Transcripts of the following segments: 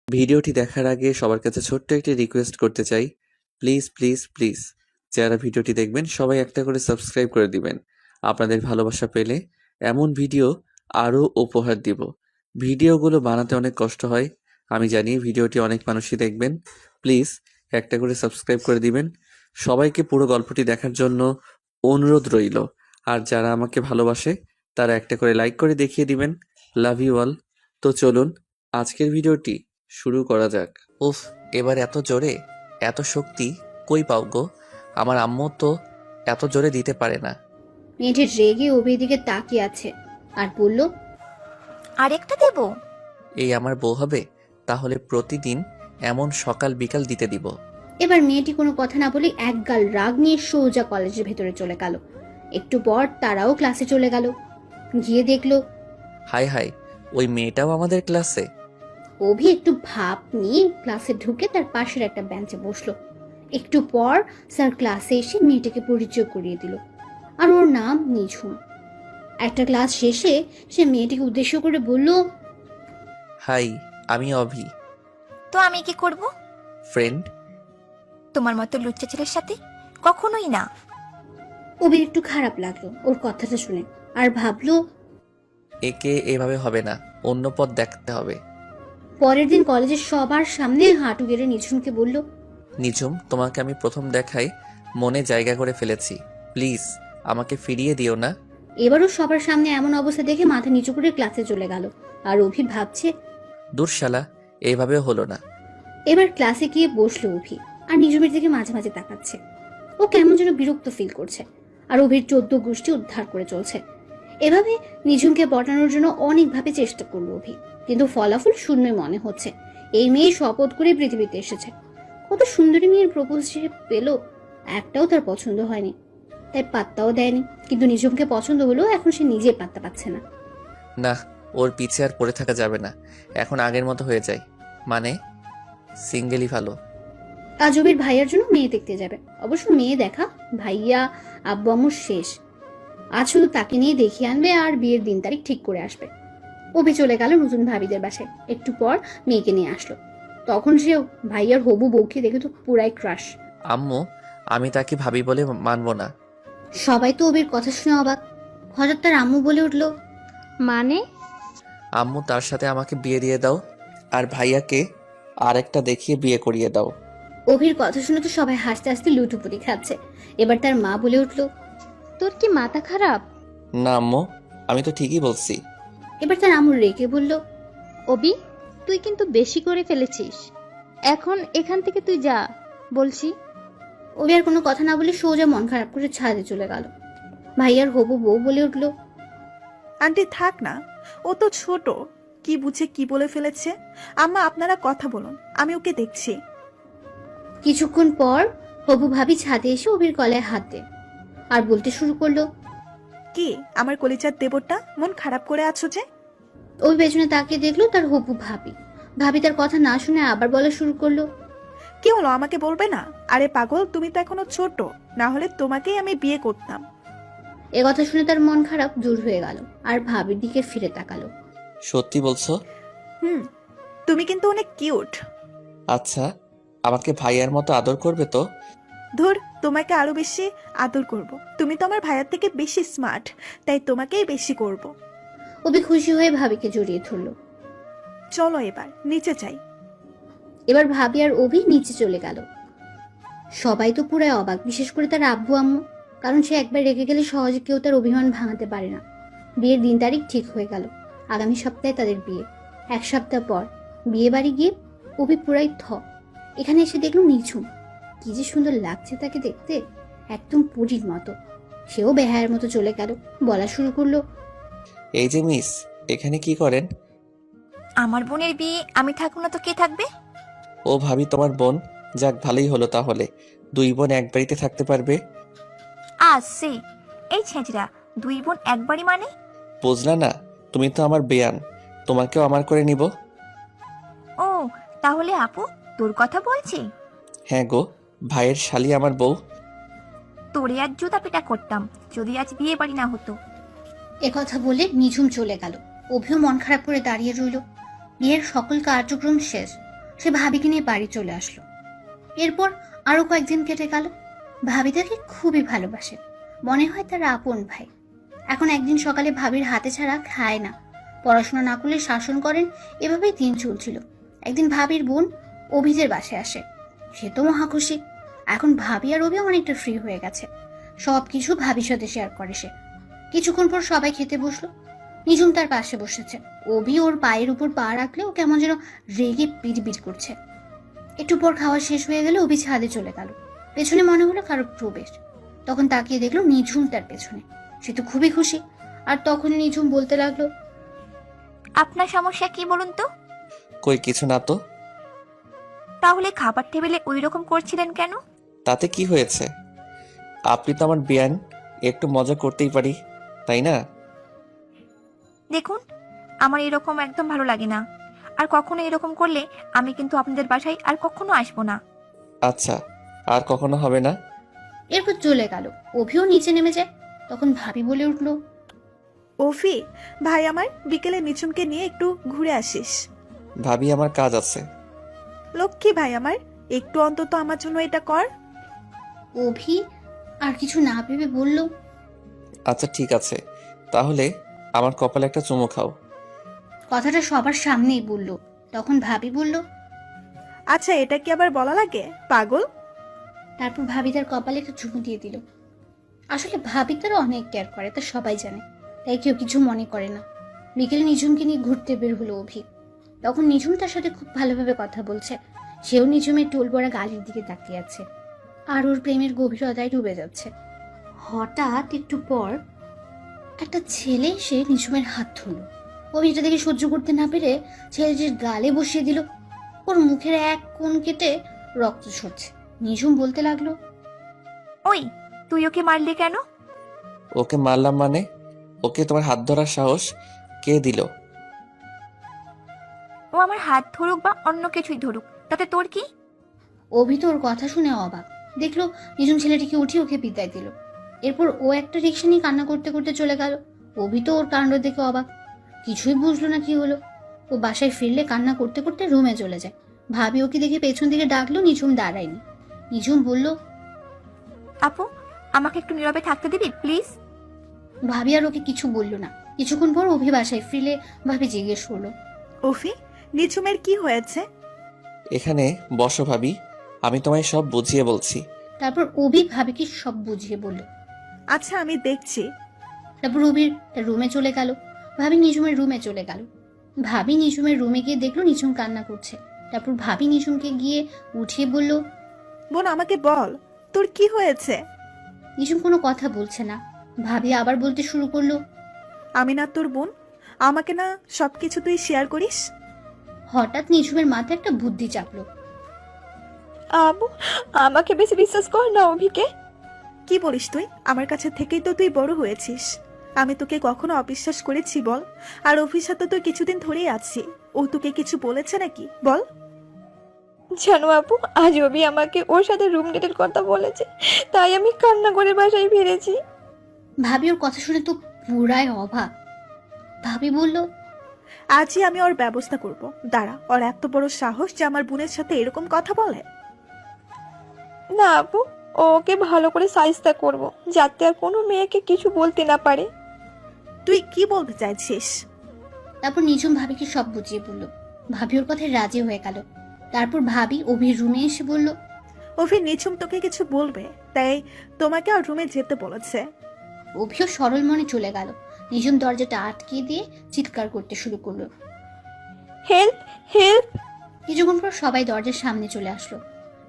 ভিডিওটি দেখার আগে সবার কাছে ছোট্ট একটি রিকোয়েস্ট করতে চাই। প্লিজ প্লিজ প্লিজ যারা ভিডিওটি দেখবেন সবাই একটা করে সাবস্ক্রাইব করে দিবেন। আপনাদের ভালোবাসা পেলে এমন ভিডিও আরও উপহার দিব। ভিডিওগুলো বানাতে অনেক কষ্ট হয়, আমি জানি। ভিডিওটি অনেক মানুষই দেখবেন। প্লিজ একটা করে সাবস্ক্রাইব করে দিবেন। সবাইকে পুরো গল্পটি দেখার জন্য অনুরোধ রইল। আর যারা আমাকে ভালোবাসে তারা একটা করে লাইক করে দেখিয়ে দিবেন। Love you all. তো চলুন আজকের ভিডিওটি শুরু করা যাক। উফ, এবার এত জোরে, এত শক্তি কই পাও গো? আমার আম্মু তো এত জোরে দিতে পারে না। মেয়েটি রেগে অভির দিকে তাকিয়ে আছে আর বলল, আরেকটা দেব? এই আমার বউ হবে? তাহলে প্রতিদিন এমন সকাল বিকাল দিতে দিব। এবার মেয়েটি কোনো কথা না বলে একগাল রাগ নিয়ে সোজা কলেজের ভেতরে চলে গেল। একটু পর তারাও ক্লাসে চলে গেল। গিয়ে দেখলো হাই হাই, ওই মেয়েটাও আমাদের ক্লাসে? অভি একটু ভাব নিয়ে ক্লাসে ঢুকে তার পাশের একটা বেঞ্চে বসলো। একটু পর স্যার ক্লাসে এসে মেয়েটাকে পরিচয় করিয়ে দিল, আর ওর নাম নিঝুম। একটা ক্লাস শেষে সে মেয়েটিকে উদ্দেশ্য করে বলল, হাই, আমি অভি। তো আমি কি করব? ফ্রেন্ড। তোমার মতো লুচ্চা ছেলের সাথে কখনোই না। অভির একটু খারাপ লাগলো ওর কথাটা শুনে, আর ভাবলো একে এভাবে হবে না, অন্য পথ দেখতে হবে। পরের দিন কলেজের সবার সামনে হাঁটু গেড়ে নিঝুমকে বলল, নিঝুম, তোমাকে আমি প্রথম দেখায় মনে জায়গা করে ফেলেছি। প্লিজ আমাকে ফিরিয়ে দিও না। এবারও সবার সামনে এমন অবস্থা দেখে মাথা নিচু করে ক্লাসে চলে গেল। আর অভি ভাবছে, দূর শালা, এইভাবেও হলো না। এবার ক্লাসে গিয়ে বসলো অভি, আর নিঝুমের দিকে মাঝে মাঝে তাকাচ্ছে। ও কেমন যেন বিরক্ত ফিল করছে, আর অভির 14 গোষ্ঠী উদ্ধার করে চলছে। এভাবে নিঝুমকে পটানোর জন্য অনেকভাবে চেষ্টা করলো অভি, কিন্তু ফলাফল শূন্যই মনে হচ্ছে। এই মেয়ে শপথ করে পৃথিবীতে এসেছে, কত সুন্দরী মেয়ের প্রপোজ সে পেলো, একটাও তার পছন্দ হয়নি, তাই পাত্তাও দেয়নি। কিন্তু নিঝুমকে পছন্দ হলেও এখন সে নিজে পাত্তা পাচ্ছে না। না, ওর পিছে আর পড়ে থাকা যাবে না। এখন আগের মতো হয়ে যায়, মানে সিঙ্গেলই ভালো। আজ অভির ভাইয়ার জন্য মেয়ে দেখতে যাবে। অবশ্য মেয়ে দেখা ভাইয়া আব্বু আম্মুর শেষ, আজ শুধু তাকে নিয়ে দেখিয়ে আনবে আর বিয়ের দিন তারিখ ঠিক করে আসবে। অভি চলে গেল নতুন ভাবিদের বাসায়। একটু পর মেয়েকে নিয়ে আসলো। তখন সে ভাইয়ার হবু বউকে দেখে তো পুরাই ক্রাশ। আম্মু, আমি তাকে ভাবি বলে মানবো না। সবাই তো অভির কথা শুনে অবাক। হঠাৎ তার আম্মু বলে উঠলো, মানে? আম্মু, তার সাথে আমাকে বিয়ে দিয়ে দাও, আর ভাইয়াকে আরেকটা দেখিয়ে বিয়ে করিয়ে দাও। অভির কথা শুনে তো সবাই হাসতে হাসতে লুটুপুটি খাচ্ছে। এবার তার মা বলে উঠলো, তোর কি মাথা খারাপ? না আম্মু, আমি তো ঠিকই বলছি। এবার তার আম্মু রেগে বলল, অবি, তুই কিন্তু বেশি করে ফেলেছিস। এখন এখান থেকে তুই যা বলছি। অভি আর কোনো কথা না বলে সোজা মন খারাপ করে ছাদে চলে গেল। ভাইয়ার হবু বউ বলে উঠলো, আন্টি থাক না, ও তো ছোট, কি বুঝে কি বলে ফেলেছে। আম্মা আপনারা কথা বলুন, আমি ওকে দেখছি। কিছুক্ষণ পর হবু ভাবি ছাদে এসে অভির গলায় হাত দেয় আর বলতে শুরু করলো, কি আমার কলিজার দেবরটা, মন খারাপ করে আছো যে? অভি পেছনে তাকিয়ে দেখলো তার হবু ভাবি। ভাবি তার কথা না শুনে আবার বলা শুরু করলো, কি হলো আমাকে বলবে না? আরে পাগল, তুমি তো এখনো ছোট, না হলে তোমাকেই আমি বিয়ে করতাম। এ কথা শুনে তার মন খারাপ দূর হয়ে গেল আর ভাবির দিকে ফিরে তাকালো। সত্যি বলছো? হুম, তুমি কিন্তু অনেক কিউট। আচ্ছা, আমাকে ভাইয়ার মতো আদর করবে তো? ধুর, তোমাকে আরো বেশি আদর করব। তুমি তো আমার ভাইয়ার থেকে বেশি স্মার্ট, তাই তোমাকেই বেশি করব। অভি খুশি হয়ে ভাবিকে জড়িয়ে ধরলো। চলো এবার নিচে যাই। এবার ভাবি আর অভি নিচে চলে গেল। সবাই তো পুরো অবাক, বিশেষ করে তার আব্বু আম্মু, কারণ সে একবার রেগে গেলে সহজে কেউ তার অভিমান ভাঙাতে পারে না। বিয়ের দিন তারিখ ঠিক হয়ে গেল, আগামী সপ্তাহে তাদের বিয়ে। এক সপ্তাহ পর বিয়ে বাড়ি গিয়ে অভি পুরাই এখানে এসে দেখলো নিঝুম। কি যে সুন্দর লাগছে তাকে দেখতে, একদম পরীর মতো। সেও বেহায়ের মতো চলে গেল, বলা শুরু করলো, এই যে মিস, এখানে কি করেন? আমার বোনের বিয়ে আমি থাকবো না তো কে থাকবে? ও ভাবি, তোমার বোন? যাক, ভালোই হলো তাহলে। দুই বোন এক বাড়িতে থাকতে পারবে। সে এই ছেঁচড়া, দুই বোন একবারই মানে? বুঝলা না, তুমি তো আমার বেয়ান, তোমাকেও আমার করে নিব। ও তাহলে আপু তোর কথা বলছি? হ্যাঁ গো, ভাইয়ের শালি আমার বউ। তোরে আজ জুতা পিটা করতাম যদি আজ বিয়ে বাড়ি না হতো। কথা বলে নিঝুম চলে গেল। অভিও মন খারাপ করে দাঁড়িয়ে রইল। বিয়ের সকল কার্যক্রম শেষ, সে ভাবিকে নিয়ে বাড়ি চলে আসলো। এরপর আরো কয়েকদিন কেটে গেল। ভাবি তাকে খুবই ভালোবাসে, মনে হয় তার আপন ভাই। এখন একদিন সকালে ভাবির হাতে ছাড়া খায় না, পড়াশোনা না করলে শাসন করেন, এভাবেই দিন চলছিল। একদিন ভাবির বোন অভিজের বাসায় আসে। সে তো মহা খুশি। এখন ভাবি আর অভি অনেকটা ফ্রি হয়ে গেছে, সবকিছু ভাবির সাথে শেয়ার করে সে। কিছুক্ষণ পর সবাই খেতে বসলো। নিঝুম তার পাশে বসেছে। অভি ওর পায়ের উপর পা রাখলে ও কেমন যেন রেগে বিড়বিড় করছে। একটু পর খাওয়া শেষ হয়ে গেলে অভি ছাদে চলে গেল। পেছনে মনে হলো কারো প্রবেশ। তখন তাকিয়ে দেখলো নিঝুম তার পেছনে। সে তো খুবই খুশি। আর তখনই নিঝুম বলতে লাগলো, আপনার সমস্যা কি বলুন তো? কই কিছু না তো। তাহলে খাবার টেবিলে ওই রকম করছিলেন কেন? তাতে কি হয়েছে? আপনি তো আমার বিয়ান, একটু মজা করতেই পারি, তাই না? দেখুন, আমার এরকম একদম ভালো লাগে না। আর কখনো এরকম করলে আমি কিন্তু আপনাদের বাসায় আর কখনো আসবো না। আচ্ছা, আর কখনো হবে না। এরপর চলে গেল। অভিও নিচে নেমে যায়। তখন ভাবি বলে উঠলো, অফি, ভাই আমার বিকেলে নিঝুমকে নিয়ে একটু ঘুরে আসিস। ভাবি আমার কাজ আছে। লক্ষ্মী ভাই আমার, একটু অন্তত আমার জন্য এটা কর। অভি আর কিছু না ভেবে বলল, আচ্ছা ঠিক আছে, তাহলে আমার কপালে একটা চুমু খাও। কথাটা সবার সামনেই বলল। তখন ভাবি বলল, আচ্ছা, এটা কি আবার বলা লাগে, পাগল? তারপর ভাবি তার কপালে একটা চুমু দিয়ে দিল। আসলে ভাবি তার অনেক কেয়ার করে, তা সবাই জানে, তাই কেউ কিছু মনে করে না। বিকেলে নিঝুমকে নিয়ে ঘুরতে বের হলো অভি। তখন নিঝুম তার সাথে খুব ভালোভাবে কথা বলছে। সেও নিঝুমের টোল পড়া গালির দিকে তাকিয়ে আছে আর ওর প্রেমের গভীরতায় ডুবে যাচ্ছে। হঠাৎ একটু পর একটা ছেলে এসে নিঝুমের হাত ধরল। অভি এটা দেখে সহ্য করতে না পেরে ছেলেটির গালে বসিয়ে দিল। ওর মুখের এক কোণ কেটে রক্ত ঝরছে। নিঝুম বলতে লাগলো, ওই, তুই ওকে মারলি কেন? ওকে মারলাম মানে? ওকে তোমার হাত ধরার সাহস কে দিল? ও আমার হাত ধরুক বা অন্য কিছুই ধরুক, তাতে তোর কি? অভি তো ওর কথা শুনে অবাক। দেখলো নিঝুম ছেলেটিকে উঠিয়ে ওকে বিদায় দিল। এরপর ও একটা রিক্সা নিয়ে কান্না করতে করতে চলে গেল। অভি তো ওর কাণ্ড দেখে অবাক, কিছুই বুঝলো না কি হলো। ও বাসায় ফিরলে কান্না করতে করতে রুমে চলে যায়। ভাবি ওকে দেখে পেছন দিকে ডাকলো, নিঝুম দাঁড়ায়নি। নিঝুম বলল, আপু, আমাকে একটু নীরবে থাকতে দিবি প্লিজ? ভাবি আর ওকে কিছু বললো না। কিছুক্ষণ পর অভি বাসায় ফিরলে ভাবি জিজ্ঞেস করলো, অফি, নিঝুমের কি হয়েছে? এখানে বসো ভাবি, আমি তোমায় সব বুঝিয়ে বলছি। তারপর অভি ভাবিকে সব বুঝিয়ে বলল। আচ্ছা, আমি দেখছি। তারপর অভির তার রুমে চলে গেল। ভাবি নিঝুমের রুমে চলে গেল। ভাবি নিঝুমের রুমে গিয়ে দেখলো নিঝুম কান্না করছে। তারপর ভাবি নিঝুমকে গিয়ে উঠিয়ে বলল, বোন, আমাকে বল, তোর কি হয়েছে? নিঝুম কোনো কথা বলছে না। ভাবি আবার বলতে শুরু করলো, আমি না তোর বোন? আমাকে না সবকিছু তুই শেয়ার করিস? হঠাৎ নিঝুমের মাথায় একটা বুদ্ধি চাপলো। আবু, আমাকে বেশি বিশ্বাস কর না অভিকে। কি বলিস তুই? আমার কাছে থেকেই তো তুই বড় হয়েছিস। আমি তোকে কখনো অবিশ্বাস করেছি বল? আর অফিস সাথে তো কিছুদিন ধরেই আছি। ও তোকে কিছু বলেছে নাকি বল? জানো আপু, আজ অভি আমাকে ওর সাথে রুম ডেটের কথা বলেছে, তাই আমি কান্না করে বাসায় ফিরেছি। ভাবি ওর কথা শুনে তো পুরাই অবাক। ভাবি বলল, আজই আমি ওর ব্যবস্থা করব। দাঁড়া, ওর এত বড় সাহস যে আমার বোনের সাথে এরকম কথা বলে। না আপু, ওকে ভালো করে সাইজটা করব, যাতে আর কোনো মেয়েকে কিছু বলতে না পারে। তুই কি বলতে চাইছিস? তারপর নিঝুম ভাবিকে সব বুঝিয়ে বলল। ভাবি ওর কথায় রাজি হয়ে গেল। তারপর ভাবি অভির রুমে এসে বলল, অভি, নিঝুম তোকে কিছু বলবে, তাই তোমাকে আর রুমে যেতে বলেছে। অভিও সরল মনে চলে গেল। নিঝুম দরজাটা আটকে দিয়ে চিৎকার করতে শুরু করলো। Help, help! কিছুক্ষণ পর সবাই দরজার সামনে চলে আসলো।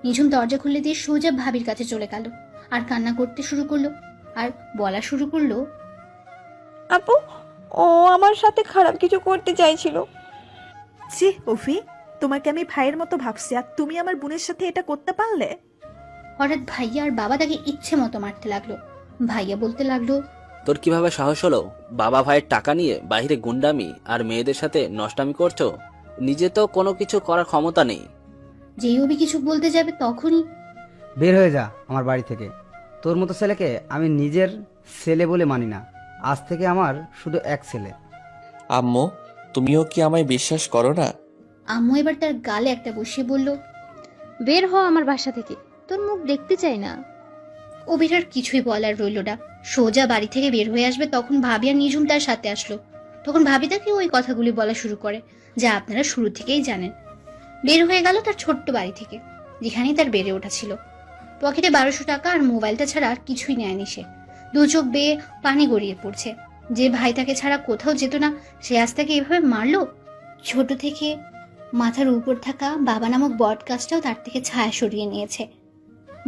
নিঝুম দরজা খুলে দিয়ে সোজা ভাবির কাছে চলে গেল আর কান্না করতে শুরু করলো আর বলা শুরু করলো, আপু, ও আমার সাথে খারাপ কিছু করতে চাইছিল। ছি অভি, তোমাকে আমি ভাইয়ের মতো ভাবছি, আর তুমি আমার বোনের সাথে এটা করতে পারলে? হঠাৎ ভাইয়া আর বাবা তাকে ইচ্ছে মতো মারতে লাগলো। ভাইয়া বলতে লাগলো, তোর কিভাবে সাহস হলো বাবা ভাইয়ের টাকা নিয়ে বাইরে গুন্ডামি আর মেয়েদের সাথে নষ্টামি করছো? নিজে তো কোনো কিছু করার ক্ষমতা নেই। যেই অভি কিছু বলতে যাবে তখনই বের হয়ে যা আমার বাড়ি থেকে। তোর মতো ছেলেকে আমি নিজের ছেলে বলে মানি না। আজ থেকে আমার শুধু এক ছেলে। আম্মু, তুমিও কি আমায় বিশ্বাস করো না? আম্মু এবার তার গালে একটা বসিয়ে বলল, বের হ আমার বাসা থেকে, তোর মুখ দেখতে চাই না। অভির আর কিছুই বলার রইল না। সোজা বাড়ি থেকে বের হয়ে আসবে তখন ভাবি আর নিঝুম তার সাথে আসলো। তখন ভাবি তাকে ওই কথাগুলি বলা শুরু করে যা আপনারা শুরু থেকেই জানেন। বের হয়ে গেল তার ছোট্ট বাড়ি থেকে, যেখানেই তার বেড়ে ওঠা ছিল। পকেটে 1200 টাকা আর মোবাইলটা ছাড়া আর কিছুই নেয়নি সে। দু চোখ বেয়ে পানি গড়িয়ে পড়ছে। যে ভাই তাকে ছাড়া কোথাও যেত না, সে আজ তাকে এভাবে মারলো। ছোট থেকে মাথার উপর থাকা বাবা নামক বট গাছটাও তার থেকে ছায়া সরিয়ে নিয়েছে।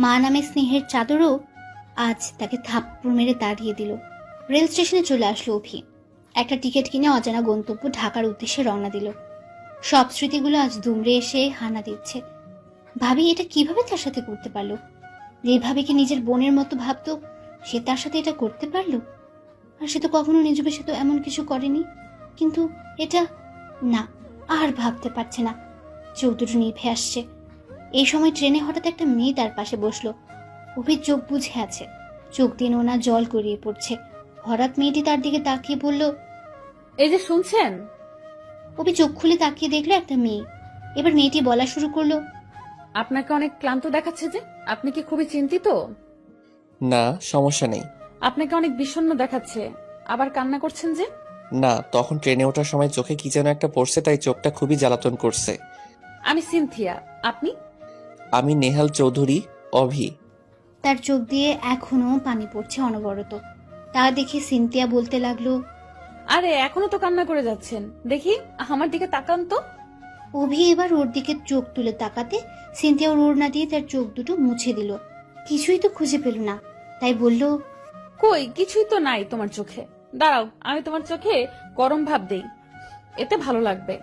মা নামে স্নেহের চাদরও আজ তাকে থাপ্পড় মেরে তাড়িয়ে দিল। রেল স্টেশনে চলে আসলো অভি। একটা টিকিট কিনে অজানা গন্তব্য ঢাকার উদ্দেশ্যে রওনা দিল। সব স্মৃতিগুলো আজ দুমড়ে এসে হানা দিচ্ছে। ভাবি এটা কিভাবে তার সাথে করতে পারলো? যে ভাবিকে নিজের বোনের মতো ভাবতো, সে তার সাথে এটা করতে পারলো? আর সে তো কখনো নিজের সাথে এমন কিছু করেনি। কিন্তু এটা না, আর ভাবতে পারছে না। চোখ দুটো নিভে আসছে। এই সময় ট্রেনে হঠাৎ একটা মেয়ে তার পাশে বসলো। অভির চোখ বুঝে আছে, চোখ দিয়ে নোনা জল গড়িয়ে পড়ছে। হঠাৎ মেয়েটি তার দিকে তাকিয়ে বলল, এই যে শুনছেন? অভি চোখ খুলে তাকিয়ে দেখলো একটা মেয়ে। এবার মেয়েটি বলা শুরু করলো, আপনাকে অনেক ক্লান্ত দেখাচ্ছে যে, আপনি কি খুবই চিন্তিত? না, সমস্যা নেই। আপনাকে অনেক বিষণ্ণ দেখাচ্ছে, আবার কান্না করছেন যে? না, তখন ট্রেনে ওঠার সময় চোখে কি যেন একটা পড়ছে, তাই চোখটা খুবই জ্বালাতন করছে। আমি সিনথিয়া, আপনি? আমি নেহাল চৌধুরী, অভি। তার চোখ দিয়ে এখনো পানি পড়ছে অনবরত। তা দেখে সিনথিয়া বলতে লাগলো, আরে এখনো তো কান্না করে যাচ্ছেন, দেখি আমার দিকে তাকান তো। অভি এবার ওর দিকে চোখ তুলে তাকাতে সিনথিয়া ওর ওড়না দিয়ে তার চোখ দুটো মুছে দিল। কিছুই তো খুঁজে পেল না, তাই বলল, কই কিছুই তো নাই তোমার চোখে, দাঁড়াও আমি তোমার চোখে গরম ভাব দেই, এতে ভালো লাগবে।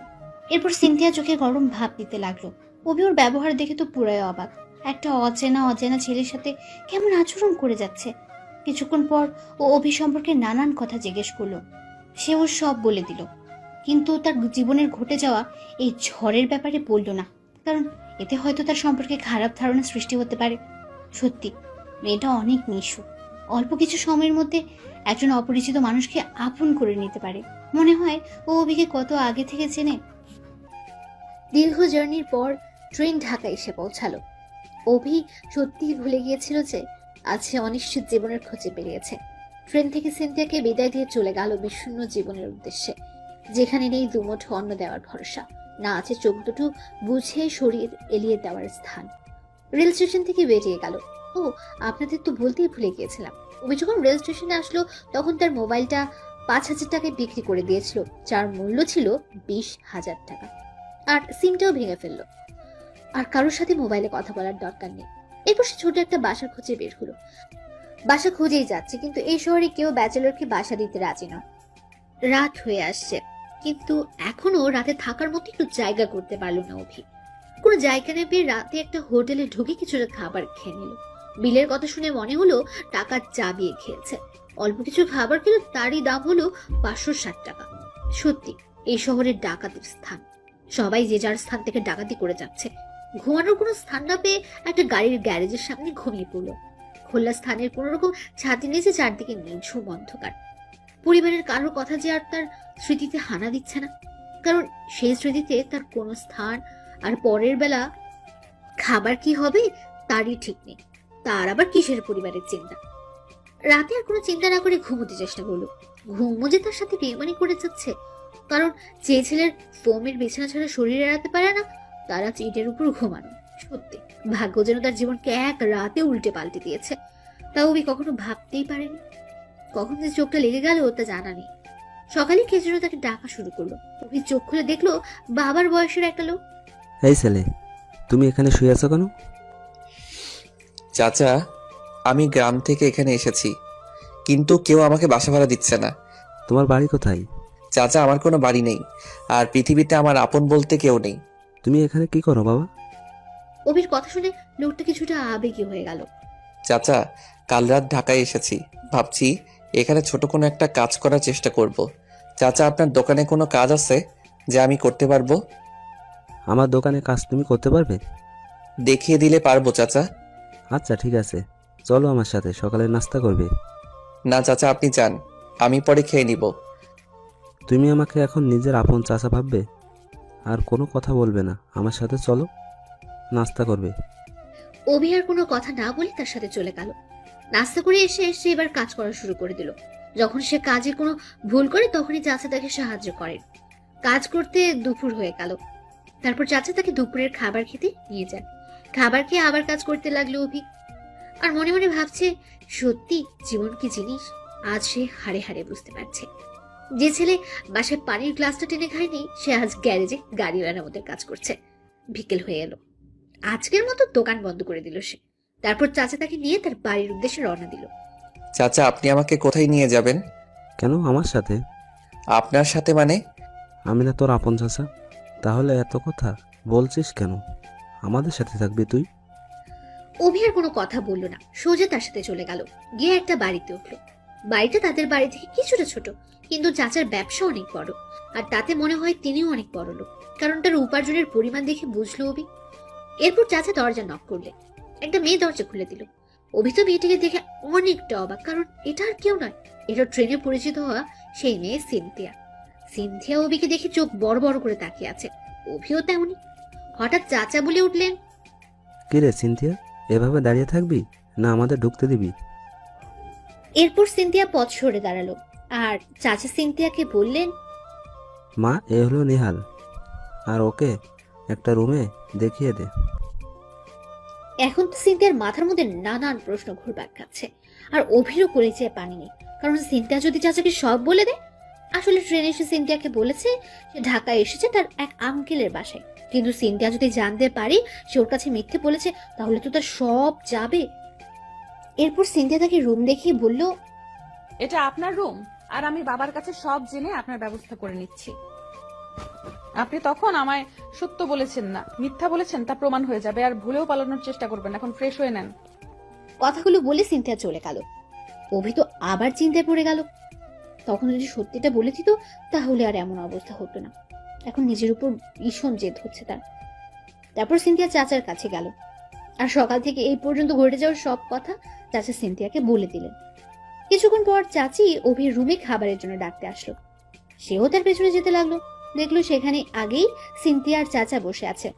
এরপর সিনথিয়া চোখে গরম ভাব দিতে লাগলো। অভি ওর ব্যবহার দেখে তো পুরাই অবাক। একটা অচেনা ছেলের সাথে কেমন আচরণ করে যাচ্ছে। কিছুক্ষণ পর ও অভি সম্পর্কে নানান কথা জিজ্ঞেস করলো। সে ওর সব বলে দিল, কিন্তু তার জীবনের ঘটে যাওয়া এই ঝড়ের ব্যাপারে বলল না, কারণ এতে হয়তো তার সম্পর্কে খারাপ ধারণা সৃষ্টি হতে পারে। সত্যি মেয়েটা অনেক নিঃস্ব। অল্প কিছু সময়ের মধ্যে একজন অপরিচিত মানুষকে আপন করে নিতে পারে। মনে হয় ও অভিকে কত আগে থেকে চেনে। দীর্ঘ জার্নির পর ট্রেন ঢাকা এসে পৌঁছালো। অভি সত্যিই ভুলে গিয়েছিল যে আজ সে অনিশ্চিত জীবনের খোঁজে বেরিয়েছে। ট্রেন থেকে সিনথিয়াকে বিদায় দিয়ে চলে গেল বিষণ্ণ জীবনের উদ্দেশ্যে, যেখানে নেই দুমুঠো অন্ন দেওয়ার ভরসা, না আছে চোখ দুটো বুঝে শরীর এলিয়ে দেওয়ার স্থান। রেল স্টেশন থেকে বেরিয়ে গেল। ও আপনাদের তো বলতেই ভুলে গিয়েছিলাম, অভি যখন রেল স্টেশনে আসলো তখন তার মোবাইলটা 5000 টাকায় বিক্রি করে দিয়েছিল, যার মূল্য ছিল 20,000 টাকা। আর সিমটাও ভেঙে ফেললো। আর কারোর সাথে মোবাইলে কথা বলার দরকার নেই। এরপর সে ছোট একটা বাসার খোঁজে বের হলো। বাসা খুঁজেই যাচ্ছে, কিন্তু এই শহরে কেউ ব্যাচেলরকে বাসা দিতে রাজি নয়। রাত হয়ে আসছে, কিন্তু এখনো রাতে থাকার মতো একটু জায়গা করতে পারলো না অভি। কোনো জায়গা না পেয়ে রাতে একটা হোটেলে ঢুকে কিছুটা খাবার খেয়ে নিল। বিলের কথা শুনে মনে হলো টাকা চাবিয়ে খেয়েছে। অল্প কিছু খাবার খেলে তারই দাম হলো 560 টাকা। সত্যি এই শহরের ডাকাতির স্থান। সবাই যে যার স্থান থেকে ডাকাতি করে যাচ্ছে। ঘুমানোর কোনো স্থান না পেয়ে একটা গাড়ির গ্যারেজের সামনে ঘুমিয়ে পড়লো। খোলা স্থানের কোন রকম ছাতি নিচে চারদিকে নিঝুম অন্ধকার। পরিবারের কারোর কথা যে আর তার স্মৃতিতে হানা দিচ্ছে না, কারণ সেই স্মৃতিতে তার কোনো স্থান। আর পরের বেলা খাবার কি হবে তারই ঠিক নেই। তার আবার কিসের পরিবারের চিন্তা। রাতে আর কোনো চিন্তা না করে ঘুমোতে চেষ্টা করলো। ঘুমো যে তার সাথে বেইমানি করে যাচ্ছে, কারণ যে ছেলের ফোমের বিছানা ছাড়া শরীর এড়াতে পারে না, তারা চিটের উপর ঘুমানো। সত্যি ভাগ্য যেন তার জীবনকে এক রাতে উল্টে পাল্টে দিয়েছে। তা অভি কখনো ভাবতেই পারেনি। কখন যে চোখটা লেগে গেল তা জানা নেই। সকালে কে যেন তাকে ডাকা শুরু করলো। অভি চোখ খুলে দেখলো বাবার বয়সের একটা লোক। এই ছেলে, তুমি এখানে শুয়ে আছো কেন? চাচা, আমি গ্রাম থেকে এখানে এসেছি, কিন্তু কেউ আমাকে বাসা ভাড়া দিচ্ছে না। তোমার বাড়ি কোথায়? চাচা, আমার কোনো বাড়ি নেই, আর পৃথিবীতে আমার আপন বলতে কেউ নেই। তুমি এখানে কি করো বাবা? অভির কথা শুনে লোকটা কিছুটা আবেগী হয়ে গেল। চাচা, কাল রাত ঢাকায় এসেছি, ভাবছি এখানে ছোট কোনো একটা কাজ করার চেষ্টা করব। চাচা, আপনার দোকানে কোনো কাজ আছে যা আমি করতে পারবো? আমার দোকানে কাজ তুমি করতে পারবে? দেখিয়ে দিলে পারবো চাচা। আচ্ছা ঠিক আছে, চলো আমার সাথে, সকালে নাস্তা করবে। না চাচা, আপনি যান, আমি পরে খেয়ে নিব। তুমি আমাকে এখন নিজের আপন চাচা ভাববে? আর কোনো কথা বলবে না, আমার সাথে চলো, নাস্তা করবে। অভি আর কোনো কথা না বলে তার সাথে চলে গেল। নাস্তা করে এসে সে এবার কাজ করা শুরু করে দিল। যখন সে কাজে কোনো ভুল করে তখনই চাচা তাকে সাহায্য করেন। কাজ করতে দুপুর হয়ে গেল। তারপর চাচা তাকে দুপুরের খাবার খেতে নিয়ে যান। খাবার খেয়ে আবার কাজ করতে লাগলো অভি। আর মনে মনে ভাবছে, সত্যি জীবন কি জিনিস আজ সে হাড়ে হাড়ে বুঝতে পারছে। যে ছেলে বাসায় পানির গ্লাসটা টেনে খায়নি, সে আজ গ্যারেজে গাড়ি মেরামতের কাজ করছে। বিকেল হয়ে এলো। আজকের মতো দোকান বন্ধ করে দিল সে। তারপর চাচা তাকে নিয়ে তার বাড়ির উদ্দেশ্যে রওনা দিল। চাচা, আপনি আমাকে কোথায় নিয়ে যাবেন? কেন আমার সাথে? আপনার সাথে মানে? আমি না তোর আপন চাচা? তাহলে এত কথা বলছিস কেন? আমাদের সাথে থাকবি তুই। অভি আর কোনো কথা বলল না, সোজা তার সাথে চলে গেল। গিয়ে একটা বাড়িতে উঠলো। বাড়িটা তাদের বাড়ি থেকে কিছুটা ছোট, কিন্তু চাচার ব্যবসা অনেক বড়। আর তাতে মনে হয় তিনিও অনেক বড় লোক, কারণ তার উপার্জনের পরিমাণ দেখে বুঝলো অভি। এরপর চাচা দরজা নক করলে একটা মেয়ে দরজা খুলে দিল। অভি তো মেয়েটিকে দেখে অনেকটা অবাক, কারণ এটা আর কেউ নয়, এটা ট্রেনে পরিচিত হওয়া সেই মেয়ে সিনথিয়া। সিনথিয়া অভিকে দেখে চোখ বড় বড় করে তাকিয়ে আছে। অভিও তেমনি। হঠাৎ চাচা বলে উঠলেন, কি রে সিনথিয়া, এভাবে দাঁড়িয়ে থাকবি না আমাদের ঢুকতে দিবি? এরপর সিনথিয়া পথ সরে দাঁড়ালো আর চাচা সিনথিয়াকে বললেন, মা, এ হলো নিহাল, আর ওকে একটা রুমে দেখিয়ে দে। এখন তো সিনথিয়ার মাথার মধ্যে নানান প্রশ্ন ঘুরপাক খাচ্ছে। আর অভিরও করেছে পানি নেই, কারণ সিনথিয়া যদি চাচাকে সব বলে দেয়। আসলে ট্রেনে এসে সিনথিয়াকে বলেছে সে ঢাকায় এসেছে তার এক আঙ্কেলের বাসায়, কিন্তু সিনথিয়া যদি জানতে পারি সে ওর কাছে মিথ্যে বলেছে, তাহলে তো তার সব যাবে। এরপর সিনথিয়া তাকে রুম দেখিয়ে বলল, এটা আপনার রুম, আর আমি বাবার কাছে সব জেনে আপনার ব্যবস্থা করে নিচ্ছি। আপনি তখন আমায় সত্য বলেছেন না, মিথ্যা বলেছেন তা প্রমাণ হয়ে যাবে, আর ভুলেও পালানোর চেষ্টা করবেন। এখন ফ্রেশ হয়ে নেন। কথাগুলো বলে সিনথিয়া চলে গেল। অভি তো আবার চিন্তায় পড়ে গেল, তখন যদি সত্যিটা বলে দিত তাহলে আর এমন অবস্থা হতো না। এখন নিজের উপর ভীষণ জেদ হচ্ছে তার। তারপর সিনথিয়া চাচার কাছে গেল, আর সকাল থেকে এই পর্যন্ত ঘটে যাওয়ার সব কথা চাচা সিনথিয়াকে বলে দিলেন। কিছুক্ষণ পর চাচি অভির রুমে খাবারের জন্য ডাকতে আসলো। সেও তার পেছনে যেতে লাগলো। দেখলো সেখানে আগেই সিনথিয়া আর চাচা বসে আছে।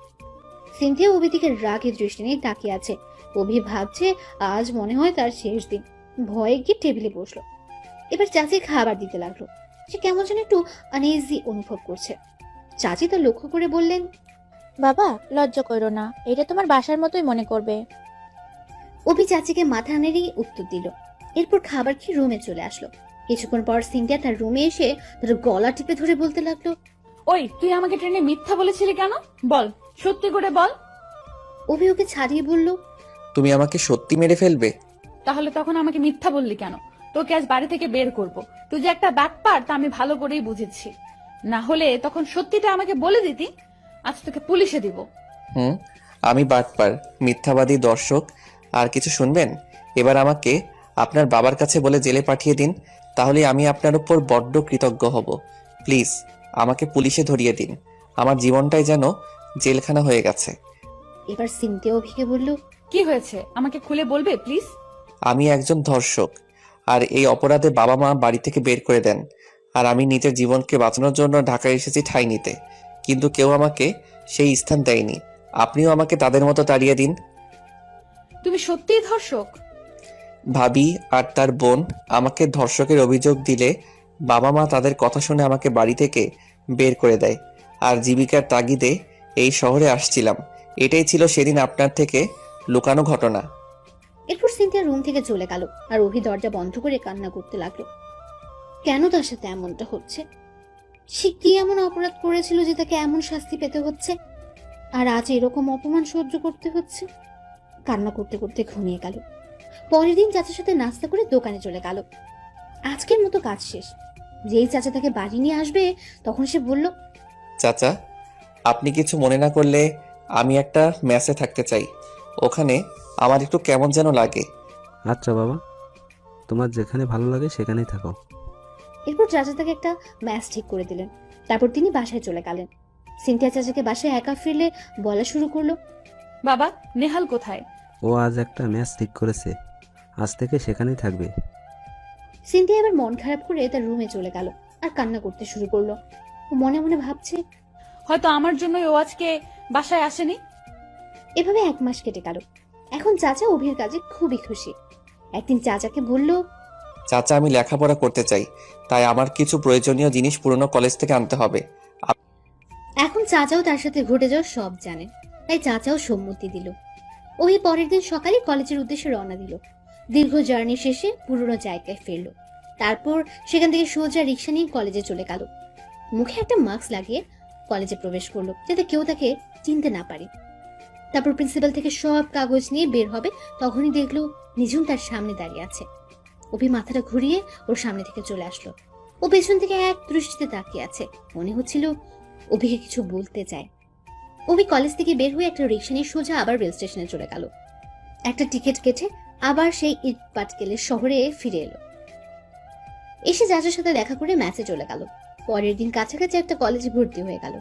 সিনথিয়া অভি দিকে রাগের দৃষ্টি নিয়ে তাকিয়ে আছে। অভি ভাবছে আজ মনে হয় তার শেষ দিন। ভয়ে গিয়ে টেবিলে বসলো। এবার চাচি খাবার দিতে লাগলো। সে কেমন যেন একটু আনইজি অনুভব করছে। চাচি তা লক্ষ্য করে বললেন, বাবা, লজ্জা করো না, এটা তোমার বাসার মতোই মনে করবে। অভি চাচিকে মাথা নেড়েই উত্তর দিল। এরপর খাবার খেয়ে রুমে চলে আসলো। কিছুক্ষণ পর সিনথিয়া তার রুমে এসে তার গলা টিপে ধরে বলতে লাগলো, ওই, তুই আমাকে ট্রেনে মিথ্যা বলেছিলি কেন? বল, সত্যি করে বল। অভি ওকে ছাড়িয়ে বলল, তুমি আমাকে সত্যি মেরে ফেলবে? তাহলে তখন আমাকে মিথ্যা বললি কেন? তোকে আজ বাড়ি থেকে বের করব। তুই যে একটা ব্যাকপার তা আমি ভালো করেই বুঝেছি। না হলে তখন সত্যিটা আমাকে বলে দিতি, আজ তোকে পুলিশে দিব। আমি বাটপার, মিথ্যাবাদী, দর্শক। আর কিছু শুনবেন? এবার আমাকে আপনার বাবার কাছে বলে জেলে পাঠিয়ে দিন, তাহলে আমি আপনার উপর বড্ড কৃতজ্ঞ হব। প্লিজ আমাকে পুলিশে ধরিয়ে দিন, আমার জীবনটাই যেন জেলখানা হয়ে গেছে। এবার সিনথিয়া অভিকে বলল, কি হয়েছে আমাকে খুলে বলবে প্লিজ? আমি একজন ধর্ষক, আর এই অপরাধে বাবা মা বাড়ি থেকে বের করে দেন। আর আমি নিজের জীবনকে বাঁচানোর জন্য ঢাকায় এসেছি ঠাঁই নিতে, কিন্তু কেউ আমাকে সেই স্থান দেয়নি। আপনিও আমাকে তাদের মতো তাড়িয়ে দিন। তুমি সত্যিই ধর্ষক? ভাবি আর তার বোন আমাকে ধর্ষকের অভিযোগ দিলে বাবা মা তাদের কথা শুনে আমাকে বাড়ি থেকে বের করে দেয়। আর জীবিকার তাগিদে এই শহরে আসছিলাম। এটাই ছিল সেদিন আপনার থেকে লুকানো ঘটনা। এরপর সিনথিয়া রুম থেকে চলে গেল। আর অভি দরজা বন্ধ করে কান্না করতে লাগলো। কেন তার সাথে এমনটা হচ্ছে? সে কি এমন অপরাধ করেছিল যে তাকে এমন শাস্তি পেতে হচ্ছে, আর আজ এরকম অপমান সহ্য করতে হচ্ছে? কান্না করতে করতে ঘুমিয়ে গেল। পরের দিন চাচার সাথে নাস্তা করে দোকানে চলে গেল। আজকের মতো কাজ শেষ। যেই চাচা তাকে বাড়ি নিয়ে আসবে তখন সে বলল, চাচা, আপনি কিছু মনে না করলে আমি একটা মেসে থাকতে চাই। ওখানে আমার একটু কেমন যেন লাগে। আচ্ছা বাবা, তোমার যেখানে ভালো লাগে সেখানেই থাকো। এরপর চাচা তাকে একটা ম্যাচ ঠিক করে দিলেন। তারপর তিনি বাসায় চলে গেলেন। সিনথিয়া চাচাকে বাসায় একা ফিরলে বলা শুরু করলো, বাবা, নেহাল কোথায়? ও আজ একটা ম্যাচ ঠিক করেছে, আজ থেকে সেখানেই থাকবে। সিনথিয়া এবার মন খারাপ করে তার রুমে চলে গেল আর কান্না করতে শুরু করলো। ও মনে মনে ভাবছে, হয়তো আমার জন্যই ও আজকে বাসায় আসেনি। এভাবে 1 মাস কেটে গেল। এখন চাচা অভির কাজে খুবই খুশি। একদিন চাচাকে বলল, চাচা, আমি লেখাপড়া করতে চাই, তাই আমার কিছু প্রয়োজনীয় জিনিস পুরনো কলেজ থেকে আনতে হবে। এখন চাচাও তার সাথে ঘটে যাওয়া সব জানে, তাই চাচাও সম্মতি দিল। ওই পরের দিন সকালে কলেজের উদ্দেশ্যে রওনা দিল। দীর্ঘ জার্নি শেষে পুরনো জায়গায় ফিরল। তারপর সেখান থেকে সোজা রিক্সা নিয়ে কলেজে চলে গেল। মুখে একটা মাস্ক লাগিয়ে কলেজে প্রবেশ করলো, যাতে কেউ তাকে চিনতে না পারে। তারপর প্রিন্সিপাল থেকে সব কাগজ নিয়ে বের হবে, তখনই দেখলো নিঝুম তার সামনে দাঁড়িয়ে আছে। অভি মাথাটা ঘুরিয়ে ওর সামনে থেকে চলে আসলো। ও পেছন থেকে এক দৃষ্টিতে তাকিয়ে আছে, মনে হচ্ছিল অভিকে কিছু বলতে চায়। অভি কলেজ থেকে বের হয়ে একটা রিক্সা নিয়ে সোজা আবার রেল স্টেশনে চলে গেল। একটা টিকিট কেটে আবার সেই ইট পাটকেলের শহরে ফিরে এলো। এসে চাচার সাথে দেখা করে ম্যাচে চলে গেল। পরের দিন কাছাকাছি একটা কলেজে ভর্তি হয়ে গেল।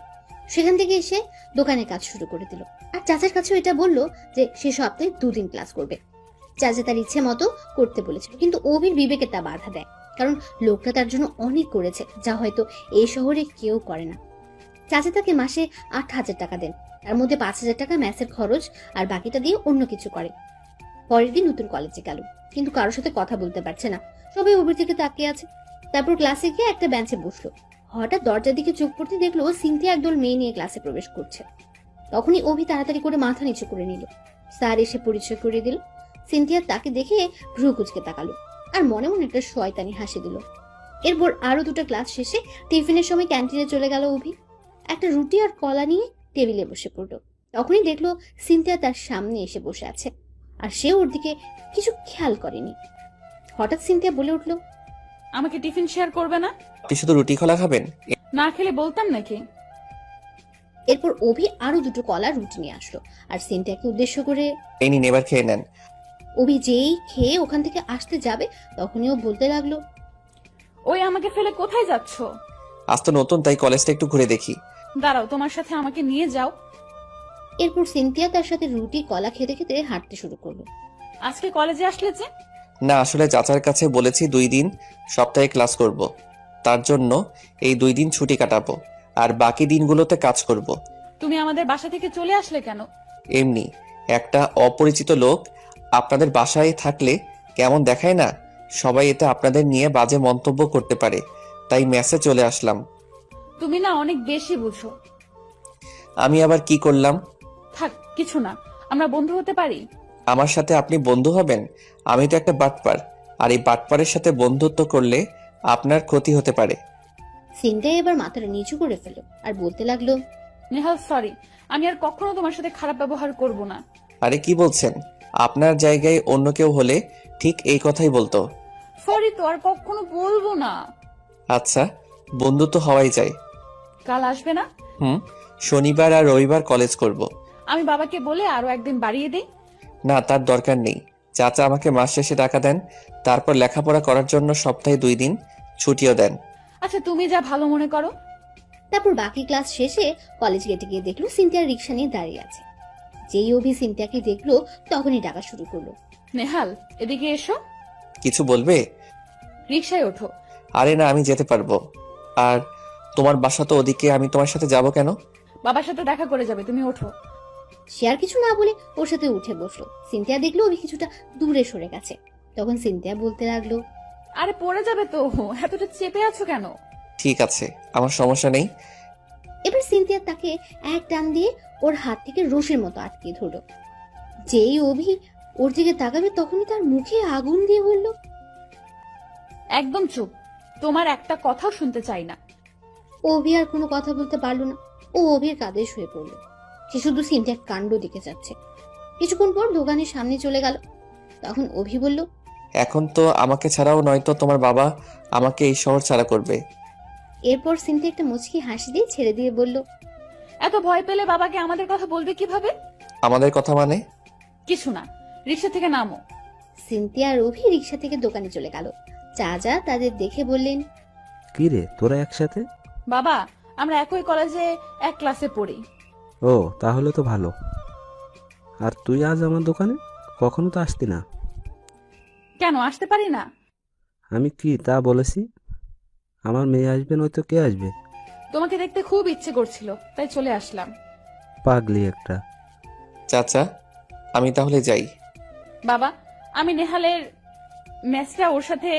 সেখান থেকে এসে দোকানে কাজ শুরু করে দিল। আর চাচার কাছেও এটা বললো যে সে সপ্তাহে 2 দিন ক্লাস করবে। চাচা তার ইচ্ছে মতো করতে বলেছিল, কিন্তু অভির বিবেকে তা বাধা দেয়, কারণ লোকটা তার জন্য অনেক করেছে, যা হয়তো এই শহরে কেউ করে না। চাচা তাকে মাসে 8,000 টাকা দেন, তার মধ্যে 5,000 টাকা ম্যাচের খরচ আর বাকিটা দিয়ে অন্য কিছু করে। পরের দিন নতুন কলেজে গেল, কিন্তু কারোর সাথে কথা বলতে পারছে না, সবাই অভির দিকে তাকিয়ে আছে। তারপর ক্লাসে গিয়ে একটা বেঞ্চে বসলো। হঠাৎ দরজার দিকে চোখ পড়তে দেখলো সিনথিয়া একদল মেয়ে নিয়ে ক্লাসে প্রবেশ করছে। তখনই অভি তাড়াতাড়ি করে মাথা নিচু করে নিল। স্যার এসে পরিচয় করে দিল। সিনথিয়া তাকে দেখে ভ্রু কুচকে তাকালো আর মনে মনে একটা শয়তানি হাসি দিল। এরপর আরো 2টা ক্লাস শেষে টিফিনের সময় ক্যান্টিনে চলে গেল অভি। একটা রুটি আর কলা নিয়ে টেবিলে বসে পড়লো। তখনই দেখলো সিনথিয়া তার সামনে এসে বসে আছে, আর সে ওর দিকে কিছু খেয়াল করেনি। হঠাৎ সিনথিয়া বলে উঠলো, আমাকে টিফিন শেয়ার করবে না? আপনি শুধু রুটি খোলা খাবেন? না খেলে বলতাম নাকি? এরপর অভি আরো 2টো কলা রুটি নিয়ে আসলো আর সিনথিয়াকে উদ্দেশ্য করে, এই নিন, এবার খেয়ে নেন। অভি যেই খেয়ে ওখান থেকে আসতে যাবে তখনই ও বলতে লাগলো, ওই আমাকে ফেলে কোথায় যাচ্ছ? আজ তো নতুন, তাই কলেজটা একটু ঘুরে দেখি। দাঁড়াও, তোমার সাথে আমাকে নিয়ে যাও। এরপর সিনথিয়া তার সাথে রুটি কলা খেতে খেতে হাঁটতে শুরু করলো। আজকে কলেজে আসলে যে? না, আসলে চাচার কাছে বলেছি 2 দিন সপ্তাহে ক্লাস করব, তার জন্য এই 2 দিন ছুটি কাটাবো, আর বাকি দিনগুলোতে কাজ করব। তুমি আমাদের বাসা থেকে চলে আসলে কেন? এমনি, একটা অপরিচিত লোক আপনাদের বাসায় থাকলে কেমন দেখায় না, সবাই এতে আপনাদের নিয়ে বাজে মন্তব্য করতে পারে, তাই মেসে চলে আসলাম। তুমি না অনেক বেশি বুঝো। আমি আবার কি করলাম? থাক, কিছু না, আমরা বন্ধু হতে পারি? আমার সাথে আপনি বন্ধু হবেন? আমি তো একটা বাটপার, আর এই বাটপারের সাথে বন্ধুত্ব করলে আপনার ক্ষতি হতে পারে। সিনথিয়া এবার মাথাটা নিচু করে ফেললো আর বলতে লাগলো, নেহাল, সরি, আমি আর কখনো তোমার সাথে খারাপ ব্যবহার করব না। আরে কি বলছেন? আপনার জায়গায় অন্য কেউ হলে ঠিক এই কথাই বলতো। সরি তো, আর কখনো বলবো না। আচ্ছা, বন্ধু তো হওয়াই যায়। কাল আসবে না? শনিবার আর রবিবার কলেজ করব। আমি বাবাকে বলে আরো একদিন বাড়িয়ে দেই। না, তার দরকার নেই। চাচা আমাকে মাস শেষে টাকা দেন, তারপর লেখাপড়া করার জন্য সপ্তাহে 2 দিন ছুটিও দেন। আচ্ছা, তুমি যা ভালো মনে করো। তারপর বাকি ক্লাস শেষে কলেজ গেটে গিয়ে দেখলো সিনথিয়া রিক্সা নিয়ে দাঁড়িয়ে আছে। যেই অভি সিনথিয়াকে দেখলো তখনই ডাকা শুরু করলো, নেহাল, এদিকে এসো। কিছু বলবে? রিক্সায় ওঠো। আরে না, আমি যেতে পারবো। আর তোমার বাসা তো ওদিকে, আমি তোমার সাথে যাব কেন? বাবার সাথে দেখা করে যাবে, তুমি ওঠো। সে আর কিছু না বলে ওর সাথে উঠে বসলো। সিনথিয়া দেখলো অভি কিছুটা দূরে সরে গেছে। তখন সিনথিয়া বলতে লাগলো, আরে পড়ে যাবে তো, এতটা চেপে আছো কেন? ঠিক আছে, আমার সমস্যা নেই। এবার সিনথিয়া তাকে এক টান দিয়ে ওর হাত থেকে রশির মতো আটকে ধরলো। যেই অভি ওর দিকে তাকাবে তখনই তার মুখে আগুন দিয়ে বলল, একদম চুপ, তোমার একটা কথাও শুনতে চাই না। অভি আর কোনো কথা বলতে পারলো না। ও অভির কাঁধে শুয়ে পড়লো। সে শুধু সিনথিয়ার কাণ্ড দিকে যাচ্ছে। কিছুক্ষণ পর দোকানের সামনে চলে গেল। তখন অভি বলল, এখন তো আমাকে ছাড়াও নয়তো তোমার বাবা আমাকে এই শহর ছাড়া করবে। এরপর সিনথিয়া একটা মুচকি হাসি দিয়ে ছেড়ে দিয়ে বলল, এত ভয় পেলে বাবাকে আমাদের কথা বলবে কিভাবে? আমাদের কথা মানে? কিছু না, রিক্সা থেকে নামো। সিনথিয়া আর অভি রিক্সা থেকে দোকানে চলে গেল। চাচা তাদের দেখে বললেন, কি রে, তোরা একসাথে? বাবা, আমরা একই কলেজে এক ক্লাসে পড়ি। ও, তাহলে তো ভালো। আর তুই আজ আমার দোকানে কখনো তো আসতি না। কেন আসতে পারি না? আমি কি তা বলেছি? আমার মেয়ে আসবে, নয়তো কে আসবে? তোমাকে দেখতে খুব ইচ্ছে করছিল, তাই চলে আসলাম। পাগলি একটা। চাচা, আমি তাহলে যাই। বাবা, আমি নেহালের ম্যাচটা ওর সাথে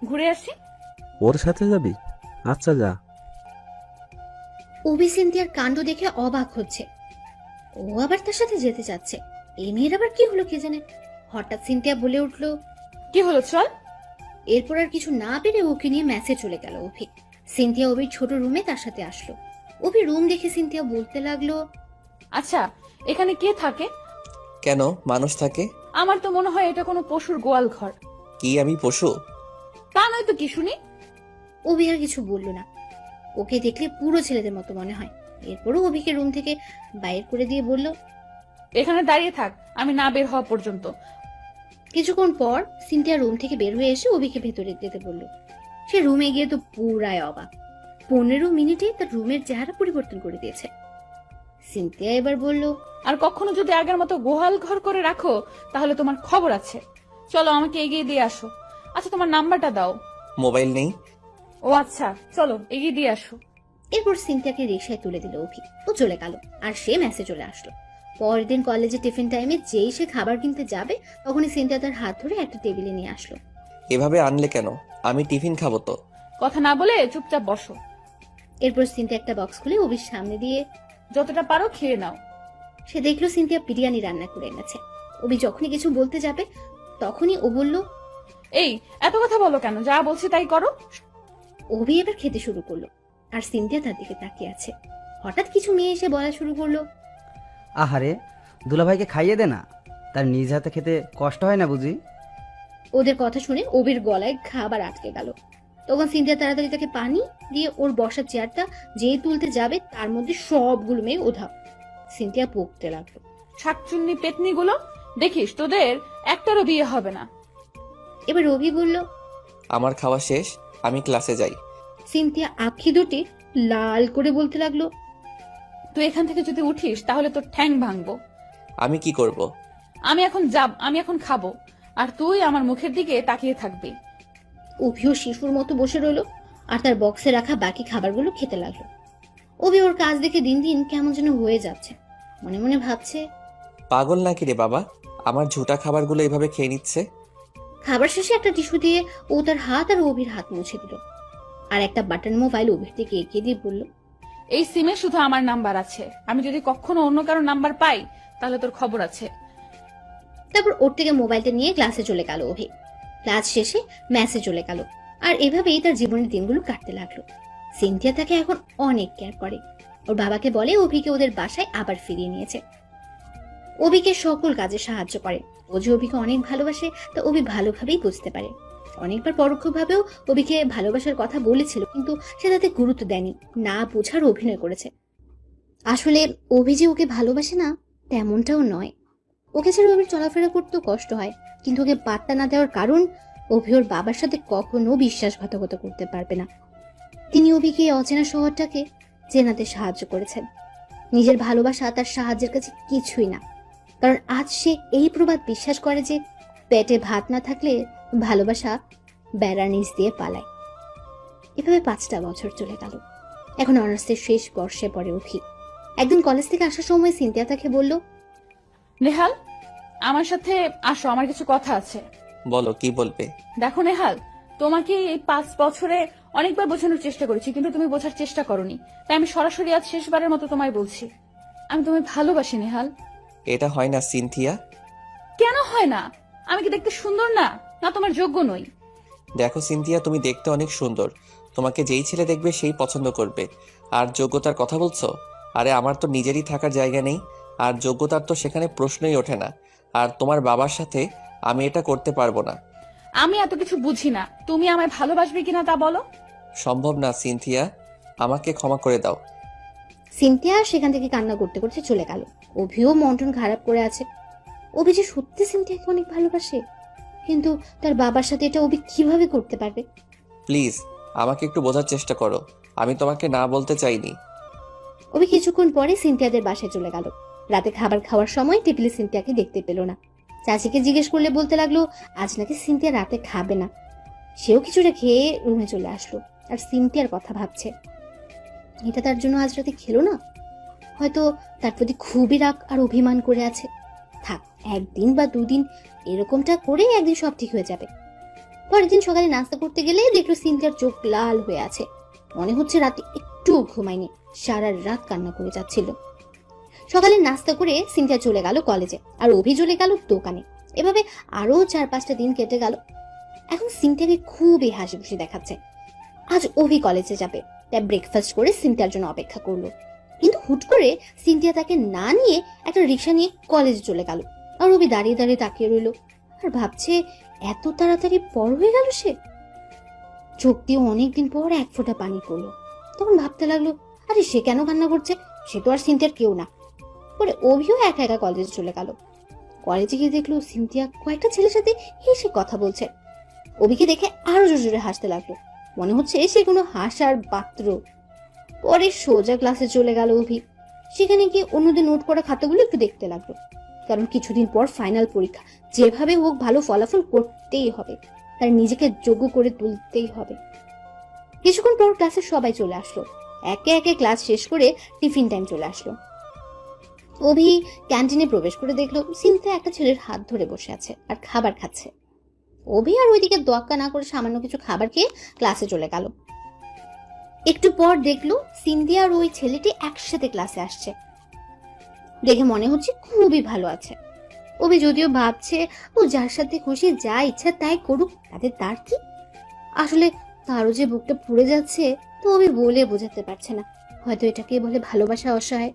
ঘুরে আসি। ওর সাথে যাবি? আচ্ছা যা। অভি সিনথিয়ার কাণ্ড দেখে অবাক হচ্ছে। ও আবার তার সাথে যেতে চাচ্ছে। এই মেয়ের আবার কি হলো কে জানে। হঠাৎ সিনথিয়া বলে উঠলো, কি হলো, চল। এরপর আর কিছু না পেরে ওকে নিয়ে ম্যাচে চলে গেল অভি। সিনথিয়া অভির ছোট রুমে তার সাথে আসলো। অভি রুম দেখে সিনথিয়া বলতে লাগলো, আচ্ছা, এখানে কে থাকে? কেন, মানুষ থাকে? আমার তো মনে হয় এটা কোনো পশুর গোয়াল ঘর। কি আমি পশু? তা নয় তো কি শুনি। অভি আর কিছু বললো না। ওকে দেখলে পুরো ছেলেদের মতো মনে হয়। এরপরও অভিকে রুম থেকে বাইর করে দিয়ে বলল, এখানে দাঁড়িয়ে থাক, আমি না বের হওয়া পর্যন্ত। কিছুক্ষণ পর সিনথিয়া রুম থেকে বের হয়ে এসে অভিকে ভেতরে যেতে বলল। সে রুমে গিয়ে তো পুরাই অবাক। 15 মিনিটেই তার রুমের চেহারা পরিবর্তন করে দিয়েছে। সিনথিয়া এবার বলল, আর কখনো যদি আগের মতো গোহাল ঘর করে রাখো তাহলে তোমার খবর আছে। চলো, আমাকে এগিয়ে দিয়ে আসো। আচ্ছা, তোমার নাম্বারটা দাও। মোবাইল নেই। ও আচ্ছা, চলো এগিয়ে দিয়ে আসো। এরপর সিনথিয়াকে রিকশায় তুলে দিল অভি। ও চলে গেল আর সে মেসে চলে আসলো। পরের দিন কলেজে টিফিন টাইমে যেই সে খাবার কিনতে যাবে তখনই সিনথিয়া তার হাত ধরে একটা টেবিলে নিয়ে আসলো। এভাবে আনলে কেন? আমি টিফিন খাবো তো। কথা না বলে চুপচাপ বসো। এরপর সিনথিয়া একটা বক্স খুলে অভির সামনে দিয়ে যতটা পারো খেয়ে নাও। সে দেখলো সিনথিয়া বিরিয়ানি রান্না করে এনেছে। অভি যখনই কিছু বলতে যাবে তখনই ও বলল, এই এত কথা বলো কেন? যা বলছি তাই করো। অভি এবার খেতে শুরু করলো আর সিনথিয়া তার দিকে তাকিয়ে আছে। হঠাৎ কিছু মেয়ে এসে বলা শুরু করলো, আহারে, দুলাভাইকে খাইয়ে দে না, তার নিজ হাতে খেতে কষ্ট হয় না বুঝি? ওদের কথা শুনে অভির গলায় খাবার আটকে গেল। তখন সিনথিয়া তাড়াতাড়ি তাকে পানি দিয়ে ওর বসার চেয়ারটা যেই তুলতে যাবে তার মধ্যে সবগুলো মেয়ে উধাও। সিনথিয়া বকতে লাগলো, শাকচুন্নি পেতনি গুলো, দেখিস তোদের একটারও বিয়ে হবে না। এবার অভি বলল, আমার খাওয়া শেষ, আমি ক্লাসে যাই। সিনথিয়া আঁখি দুটি লাল করে বলতে লাগলো, তুই এখান থেকে যদি উঠিস তাহলে তোর ঠ্যাং ভাঙবো। আমি কি করব? আমি এখন খাবো, আর তুই আমার মুখের দিকে তাকিয়ে থাকবি। অভিও শিশুর মতো বসে রইলো আর তার বক্সে রাখা বাকি খাবারগুলো খেতে লাগলো। অভি ওর কাজ দেখে দিন দিন কেমন যেন হয়ে যাচ্ছে। মনে মনে ভাবছে, পাগল নাকি রে বাবা, আমার ঝুটা খাবারগুলো এভাবে খেয়ে নিচ্ছে। খাবার শেষে একটা টিস্যু দিয়ে ও তার হাত আর অভির হাত মুছে দিল আর একটা বাটন মোবাইল অভির দিকে এগিয়ে দিয়ে বলল, এই সিমে শুধু আমার নাম্বার আছে। আমি যদি কখনো অন্য কারো নাম্বার পাই তাহলে তোর খবর আছে। তারপর ওর থেকে মোবাইলটা নিয়ে ক্লাসে চলে গেল অভি। ক্লাস শেষে ম্যাসে চলে গেল আর এভাবেই তার জীবনের দিনগুলো কাটতে লাগলো। সিনথিয়া তাকে এখন অনেক কেয়ার করে। ওর বাবাকে বলে অভিকে ওদের বাসায় আবার ফিরিয়ে নিয়েছে। অভিকে সকল কাজে সাহায্য করে। ও যে অভিকে অনেক ভালোবাসে তা অভি ভালোভাবেই বুঝতে পারে। অনেকবার পরোক্ষভাবেও অভিকে ভালোবাসার কথা বলেছিল, কিন্তু সে তাতে গুরুত্ব দেয়নি, না বোঝার অভিনয় করেছে। আসলে অভি যে ওকে ভালোবাসে না তেমনটাও নয়। ওকে ছেড়ে অভির চলাফেরা করতেও কষ্ট হয়, কিন্তু ওকে পাত্তা না দেওয়ার কারণ অভি ওর বাবার সাথে কখনো বিশ্বাসঘাতকতা করতে পারবে না। তিনি অভিকে এই অচেনা শহরটাকে চেনাতে সাহায্য করেছেন। নিজের ভালোবাসা তার সাহায্যের কাছে কিছুই না, কারণ আজ সে এই প্রবাদ বিশ্বাস করে যে পেটে ভাত না থাকলে ভালোবাসা বেড়ার নিচ দিয়ে পালায়। এভাবে 5টা বছর চলে গেল। এখন অনার্সের শেষ বর্ষে পড়ে অভি। একদিন কলেজ থেকে আসার সময় সিনথিয়া তাকে বলল, নেহাল, আমার সাথে আসো, আমার কিছু কথা আছে। বলো, কি বলবে? দেখো নেহাল, তোমাকে এই 5 বছরে অনেকবার বোঝানোর চেষ্টা করেছি, কিন্তু তুমি বোঝার চেষ্টা করোনি। তাই আমি সরাসরি আজ শেষবারের মতো তোমায় বলছি, আমি তোমায় ভালোবাসি নেহাল। এটা হয় না সিনথিয়া। কেন হয় না? আমি কি দেখতে সুন্দর না? না তোমার যোগ্য নই? দেখো সিনথিয়া, তুমি দেখতে অনেক সুন্দর, তোমাকে যেই ছেলে দেখবে সেই পছন্দ করবে। আর যোগ্যতার কথা বলছো? আরে আমার তো নিজেরই থাকার জায়গা নেই, আর যোগ্যতার তো সেখানে প্রশ্নই ওঠে না। আর তোমার বাবার সাথে আমি এটা করতে পারবো না। আমি এত কিছু বুঝি না, তুমি আমায় ভালোবাসবে কিনা তা বলো। সম্ভব না সিনথিয়া, আমাকে ক্ষমা করে দাও। সিনথিয়া সেখান থেকে কান্না করতে করতে চলে গেল। অভিও মন খারাপ করে আছে। অভি যে সত্যি সিনথিয়াকে অনেক ভালোবাসে, কিন্তু তার বাবার সাথে এটা অভি কিভাবে করতে পারবে? প্লিজ আমাকে একটু বোঝার চেষ্টা করো, আমি তোমাকে না বলতে চাইনি। অভি কিছুক্ষণ পরে সিনথিয়াদের বাসায় চলে গেল। রাতে খাবার খাওয়ার সময় টেবিলে সিনথিয়াকে দেখতে পেল না। চাচিকে জিজ্ঞেস করলে বলতে লাগলো আজ নাকি সিনথিয়া রাতে খাবে না। সেও কিছুটা খেয়ে রুমে চলে আসলো আর সিনথিয়ার কথা ভাবছে। এটা তার জন্য আজ রাতে খেলো না। হয়তো তার প্রতি খুবই রাগ আর অভিমান করে আছে। থাক, একদিন বা দুদিন এরকমটা করে একদিন সব ঠিক হয়ে যাবে। পরের দিন সকালে নাস্তা করতে গেলে দেখলো সিনথিয়ার চোখ লাল হয়ে আছে। মনে হচ্ছে রাতে একটু ঘুমায়নি, সারা রাত কান্না করে যাচ্ছিল। সকালে নাস্তা করে সিনথিয়া চলে গেল কলেজে, আর অভি চলে গেল দোকানে। এভাবে আরো 4-5টা দিন কেটে গেল। এখন সিনথিয়াকে খুবই হাসি খুশি দেখাচ্ছে। আজ অভি কলেজে যাবে, তাই ব্রেকফাস্ট করে সিনথিয়ার জন্য অপেক্ষা করলো। কিন্তু হুট করে সিনথিয়া তাকে না নিয়ে একটা রিক্সা নিয়ে কলেজে চলে গেল। আর অভি দাঁড়িয়ে দাঁড়িয়ে তাকিয়ে রইল আর ভাবছে এত তাড়াতাড়ি বড় হয়ে গেল সে। চোখ দিয়ে অনেকদিন পর এক ফোঁটা পানি পড়লো। তখন ভাবতে লাগলো, আরে সে কেন কান্না করছে, সে তো আর সিনথিয়ার কেউ না। পরে অভিও একা একা কলেজে চলে গেল। কলেজে গিয়ে দেখলো সিনথিয়া কয়েকটা ছেলের সাথে হেসে কথা বলছে। অভিকে দেখে আরো জোরে জোরে হাসতে লাগলো, মনে হচ্ছে সে কোনো হাসার পাত্র। পরে সোজা ক্লাসে চলে গেল অভি। সেখানে গিয়ে অন্যদের নোট করা খাতাগুলো একটু দেখতে লাগলো, কারণ কিছুদিন পর ফাইনাল পরীক্ষা। যেভাবে হোক ভালো ফলাফল করতেই হবে, তার নিজেকে যোগ্য করে তুলতেই হবে। কিছুক্ষণ পর ক্লাসে সবাই চলে আসলো। একে একে ক্লাস শেষ করে টিফিন টাইম চলে আসলো। অভি ক্যান্টিনে প্রবেশ করে দেখলো সিনথিয়া একটা ছেলের হাত ধরে বসে আছে আর খাবার খাচ্ছে। অভি আর ওইদিকে দোয়াক্কা না করে সামান্য কিছু খাবার খেয়ে ক্লাসে চলে গেল। একটু পর দেখলো সিনথিয়া আর ওই ছেলেটি একসাথে ক্লাসে আসছে। দেখে মনে হচ্ছে খুবই ভালো আছে। অভি যদিও ভাবছে ও যার সাথে খুশি যা ইচ্ছা তাই করুক, তাতে তার কি। আসলে তারও যে বুকটা পুড়ে যাচ্ছে, তো অভি বলে বোঝাতে পারছে না। হয়তো এটাকে বলে ভালোবাসা অসহায়।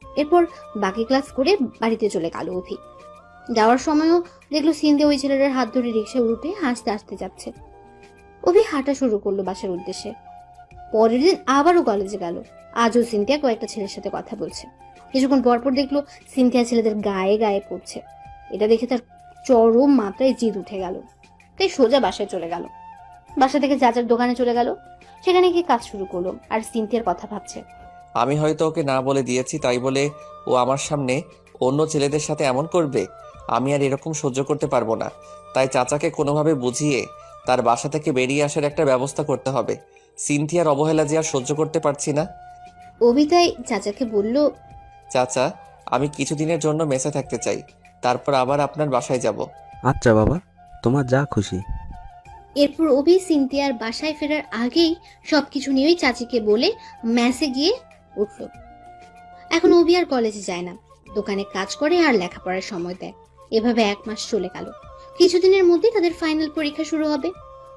এরপর বাকি ক্লাস করে বাড়িতে চলে গেল অভি। যাওয়ার সময়ও দেখলো সিনথিয়া ওই ছেলেটার হাত ধরে রিক্সা উঠে হাসতে হাসতে যাচ্ছে। অভি হাঁটা শুরু করলো বাসার উদ্দেশ্যে। পরের দিন আবারও কলেজে গেল। আজও সিনথিয়া কয়েকটা ছেলের সাথে কথা বলছে। কিছুক্ষণ পরপর দেখলো সিনথিয়া ছেলেদের গায়ে গায়ে পড়ছে। এটা দেখে তার চরম মাত্রায় জিদ উঠে গেল, তাই সোজা বাসায় চলে গেল। বাসা থেকে চাচার দোকানে চলে গেল। সেখানে গিয়ে কাজ শুরু করলো আর সিনথিয়ার কথা ভাবছে। আমি হয়তো ওকে না বলে দিয়েছি, তাই বলে ও আমার সামনে অন্য ছেলেদের সাথে এমন করবে। আমি আর এরকম সহ্য করতে পারবো না। তাই চাচাকে কোনোভাবে বুঝিয়ে তার বাসা থেকে বেরিয়ে আসার একটা ব্যবস্থা করতে হবে। সিনথিয়ার অবহেলা যে আর সহ্য করতে পারছি না। অভি তাই চাচাকে বলল, চাচা, আমি কিছুদিনের জন্য মেসে থাকতে চাই, তারপর আবার আপনার বাসায় যাব। আচ্ছা বাবা, তোমার যা খুশি। এরপর অভি সিনথিয়ার বাসায় ফেরার আগেই সবকিছু নিয়েই চাচিকে বলে মেসে গিয়ে উঠল। এখন অভি আর কলেজে যায় না, দোকানে কাজ করে আর লেখাপড়ার সময় দেয়। এভাবে 1 মাস চলে গেল। কিছুদিনের মধ্যে তাদের ফাইনাল পরীক্ষা শুরু হবে,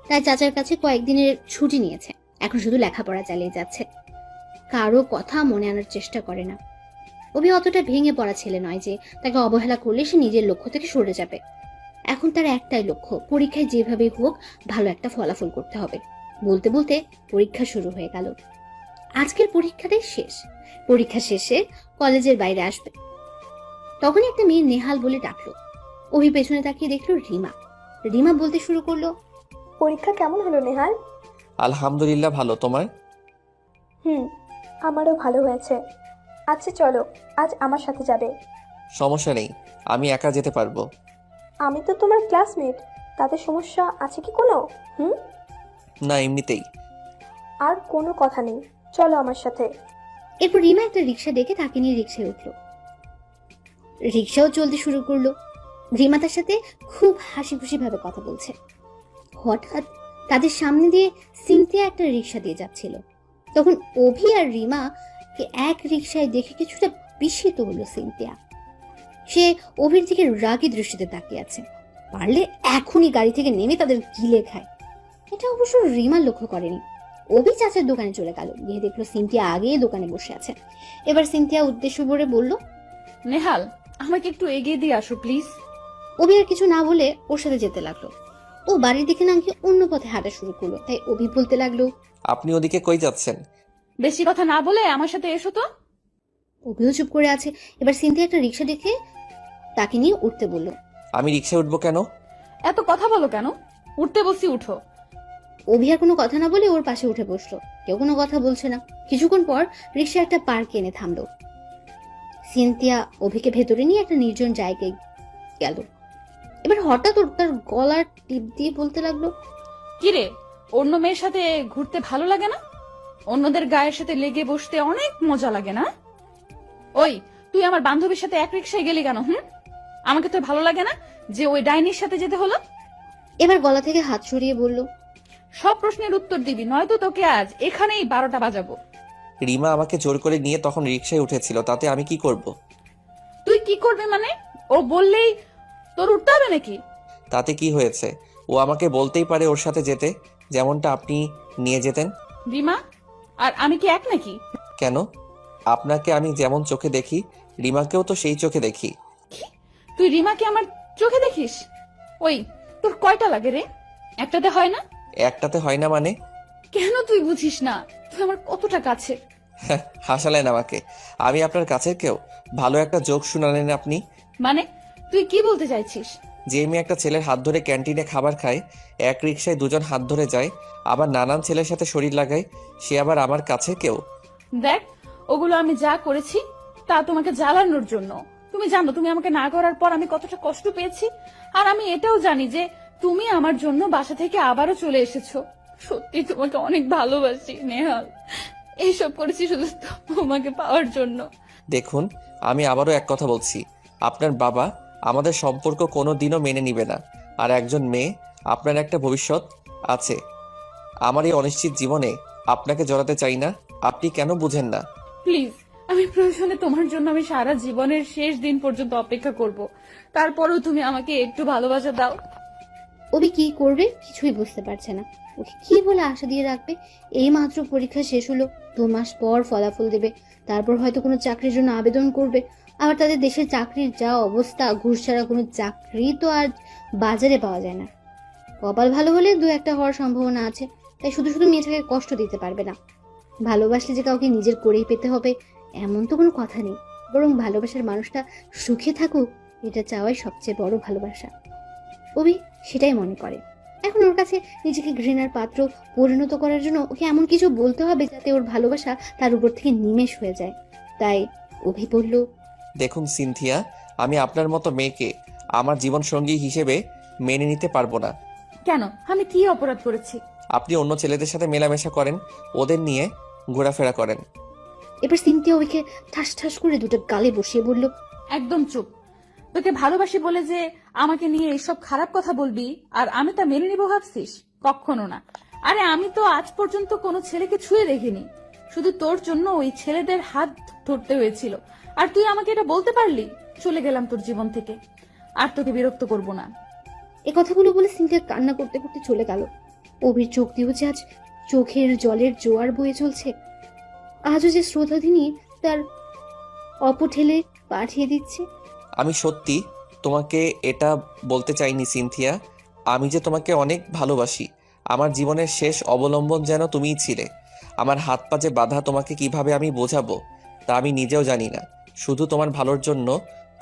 তাই চাচার কাছে কয়েকদিনের ছুটি নিয়েছে। এখন শুধু লেখাপড়া চালিয়ে যাচ্ছে, কারো কথা মনে আনার চেষ্টা করে না। অভি অতটা ভেঙে পড়া ছেলে নয় যে তাকে অবহেলা করলে সে নিজের লক্ষ্য থেকে সরে যাবে। এখন তার একটাই লক্ষ্য, পরীক্ষায় যেভাবেই হোক ভালো একটা ফলাফল করতে হবে। বলতে বলতে পরীক্ষা শুরু হয়ে গেল। আজকের পরীক্ষাটাই শেষ। পরীক্ষা শেষে কলেজের বাইরে আসবে, তখনই একটা মেয়ে নেহাল বলে ডাকলো। অভি পেছনে তাকিয়ে দেখলো রিমা। রিমা বলতে শুরু করলো, পরীক্ষা কেমন হলো নেহাল? আলহামদুলিল্লাহ ভালো, তোমার? আমারও ভালো হয়েছে। আচ্ছা চলো, আজ আমার সাথে যাবে। সমস্যা নেই, আমি একা যেতে পারবো। আমি তো তোমার ক্লাসমেট, তাতে সমস্যা আছে কি কোনো? না, এমনিতেই। আর কোনো কথা নেই, চলো আমার সাথে। এরপর রিমা একটা রিক্সা ডেকে তাকে নিয়ে রিক্সায় উঠলো। রিক্সাও চলতে শুরু করলো। রিমা তার সাথে খুব হাসি খুশি ভাবে কথা বলছে। হঠাৎ তাদের সামনে দিয়ে সিনথিয়া একটা রিক্সা দিয়ে যাচ্ছিল। তখন অভি আর রিমাকে এক রিক্সায় দেখে কিছুটা বিস্মিত হলো সিনথিয়া। সে অভির দিকে রাগী দৃষ্টিতে তাকিয়ে আছে। পারলে এখনই গাড়ি থেকে নেমে তাদের গিলে খায়। এটা অবশ্য রিমা লক্ষ্য করেনি। অভি চাচার দোকানে চলে গেল, গিয়ে দেখলো সিনথিয়া আগেই দোকানে বসে আছে। এবার সিনথিয়া উদ্দেশ্য করে বলল, নেহাল, আমাকে একটু এগিয়ে দিয়ে আসো প্লিজ। অভি আর কিছু না বলে ওর সাথে যেতে লাগলো। ও বাড়ির দিকে না গিয়ে অন্য পথে হাঁটা শুরু করলো। তাই অভি বলতে লাগলো, আপনি ওদিকে কই যাচ্ছেন? বেশি কথা না বলে আমার সাথে এসো তো। অভিও চুপ করে আছে। এবার সিনথিয়া একটা রিক্সা দেখে তাকে নিয়ে উঠতে বলল। আমি রিক্সায় উঠবো কেন? এত কথা বলো কেন? উঠতে বসি, উঠো। অভি আর কোনো কথা না বলে ওর পাশে উঠে বসলো। কেউ কোনো কথা বলছে না। কিছুক্ষণ পর রিক্সা একটা পার্কে এনে থামলো। সিনথিয়া অভিকে ভেতরে নিয়ে একটা নির্জন জায়গায় গেল। এবার হঠাৎ ওর তার গলার টিপ দিয়ে বলতে লাগলো, কিরে, অন্য মেয়ের সাথে ঘুরতে ভালো লাগে না? অন্যদের গায়ের সাথে লেগে বসতে অনেক মজা লাগে না? ওই, তুই আমার বান্ধবীর সাথে এক রিক্সায় গেলি কেন? আমাকে তো ভালো লাগে না যে ওই ডাইনির সাথে যেতে হলো। এবার গলা থেকে হাত সরিয়ে বলল, সব প্রশ্নের উত্তর দিবি, নয়তো তোকে আজ এখানেই 12টা বাজাবো। রিমা আমাকে জোর করে নিয়ে তখন রিকশায় উঠেছিল, তাতে আমি কি করব? তুই কি করবি মানে? ও বললেই তোর উঠতে হবে নাকি? তাতে কি হয়েছে? ও আমাকে বলতেই পারে ওর সাথে যেতে, যেমনটা আপনি নিয়ে যেতেন। রিমা আর আমি কি এক নাকি? কেন? আপনাকে আমি যেমন চোখে দেখি, রিমাকেও তো সেই চোখে দেখি। তুই রিমাকে আমার চোখে দেখিস? ওই, তোর কয়টা লাগে রে? একটাতে হয় না? একটাতে হয় না মানে? কেন তুই বুঝিস না? তুই আমার কতটা কাছে। হাসালেন আমাকে। আমি আপনার কাছের কেউ? ভালো একটা জোক শুনালেন আপনি। মানে তুই কি বলতে চাইছিস? যে মেয়ে একটা ছেলের হাত ধরে ক্যান্টিনে খাবার খায়, এক রিকশায় দুজন হাত ধরে যায়, আবার নানান ছেলের সাথে শরীর লাগায়, সে আবার আমার কাছে কেউ? দেখ, ওগুলো আমি যা করেছি তা তোমাকে জ্বালানোর জন্য। তুমি জানো তুমি আমাকে না করার পর আমি কতটা কষ্ট পেয়েছি। আর আমি এটাও জানি যে তুমি আমার জন্য বাসা থেকে আবারও চলে এসেছো। সত্যি তোমাকে অনেক ভালোবাসি নেহাল। এইসব করেছি শুধু তোমাকে পাওয়ার জন্য। দেখুন, আমি আবারও এক কথা বলছি, আপনার বাবা আমাদের সম্পর্ক কোনো দিনও মেনে নিবে না। আর একজন মেয়ে, আপনার একটা ভবিষ্যৎ আছে। আমার এই অনিশ্চিত জীবনে আপনাকে জড়াতে চাই না। আপনি কেন বুঝেন না? প্লিজ, আমি প্রয়োজনে তোমার জন্য আমি সারা জীবনের শেষ দিন পর্যন্ত অপেক্ষা করব। তারপরেও তুমি আমাকে একটু ভালোবাসা দাও। অভি কি করবে কিছুই বুঝতে পারছে না। ওকে কি বলে আশা দিয়ে রাখবে? এই মাত্র পরীক্ষা শেষ হলো, 2 মাস পর ফলাফল দেবে, তারপর হয়তো কোনো চাকরির জন্য আবেদন করবে। আবার তাদের দেশের চাকরির যা অবস্থা, ঘুষ ছাড়া কোনো চাকরি তো আজ বাজারে পাওয়া যায় না। কপাল ভালো হলে 2-1টা হওয়ার সম্ভাবনা আছে, তাই শুধু শুধু মেয়েটাকে কষ্ট দিতে পারবে না। ভালোবাসলে যে কাউকে নিজের করেই পেতে হবে এমন তো কোনো কথা নেই, বরং ভালোবাসার মানুষটা সুখে থাকুক, এটা চাওয়াই সবচেয়ে বড় ভালোবাসা। অভি সেটাই মনে করে। এখন ওর কাছে নিজেকে ঘৃণার পাত্র পরিণত করার জন্য ওকে এমন কিছু বলতে হবে যাতে ওর ভালোবাসা তার উপর থেকে নিমেষ হয়ে যায়। তাই অভি বলল, দেখুন সিনথিয়া, আমি আপনার মতো মেয়েকে আমার জীবন সঙ্গী হিসেবে মেনে নিতে পারবো না। কেন? আমি কি অপরাধ করেছি? আপনি অন্য ছেলেদের সাথে মেলামেশা করেন, ওদের নিয়ে ঘোরাফেরা করেন। এবার সিনথিয়া অভিকে ঠাস ঠাস করে 2টা গালে বসিয়ে বলল, একদম চুপ। তোকে ভালোবাসি বলে যে আমাকে নিয়ে এইসব খারাপ কথা বলবি আর আমি তা মেনে নিব ভাবছিস? কখনো না। আরে আমি তো আজ পর্যন্ত কোনো ছেলেকে ছুঁয়ে দেখিনি। শুধু তোর জন্য ওই ছেলেদের হাত ধরতে হয়েছিল, আর তুই আমাকে এটা বলতে পারলি? চলে গেলাম তোর জীবন থেকে, আর তোকে বিরক্ত করব না। এই কথাগুলো বলে সিনথিয়া কান্না করতে করতে চলে গেল। অভির চোখ দিয়ে যে আজ চোখের জলের জোয়ার বয়ে চলছে। আজও যে স্রোতাধিনী তার অপঠেলে পাঠিয়ে দিচ্ছে। আমি সত্যি তোমাকে এটা বলতে চাইনি সিনথিয়া, আমি যে তোমাকে অনেক ভালোবাসি। আমার জীবনের শেষ অবলম্বন যেন তুমিই ছিলে। আমার হাত পা যে বাঁধা, তোমাকে কিভাবে আমি বোঝাবো তা আমি নিজেও জানি না। শুধু তোমার ভালোর জন্য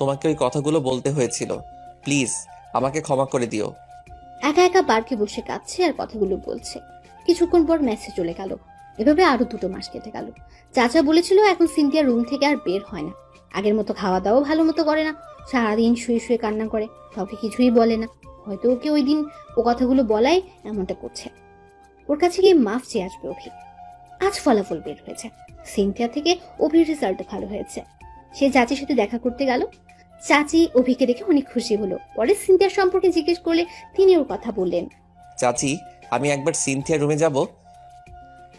তোমাকে ওই কথাগুলো বলতে হয়েছিল। প্লিজ আমাকে ক্ষমা করে দিও। একা একা পার্কে বসে কাঁদছে আর কথাগুলো বলছে। কিছুক্ষণ পর মেসেজ চলে গেল। এভাবে আরো 2 মাস কেটে গেল। চাচা বলেছিল এখন সিনথিয়া রুম থেকে আর বের হয় না, আগের মতো খাওয়া দাওয়া ভালো মতো করে না, সারাদিন শুয়ে শুয়ে কান্না করে, কাউকে কিছুই বলে না। হয়তো ওকে ওই দিন ও কথাগুলো বলাই এমনটা করছে। ওর কাছে গিয়ে মাফ চেয়ে আসবে অভি। আজ ফলাফল বের হয়েছে, সিনথিয়া থেকে অভির রেজাল্ট ভালো হয়েছে। সে চাচির সাথে দেখা করতে গেল। চাচি অভিকে দেখে অনেক খুশি হলো। পরে সিনথিয়ার সম্পর্কে জিজ্ঞেস করলে তিনি ওর কথা বললেন। চাচি, আমি একবার সিনথিয়ার রুমে যাব।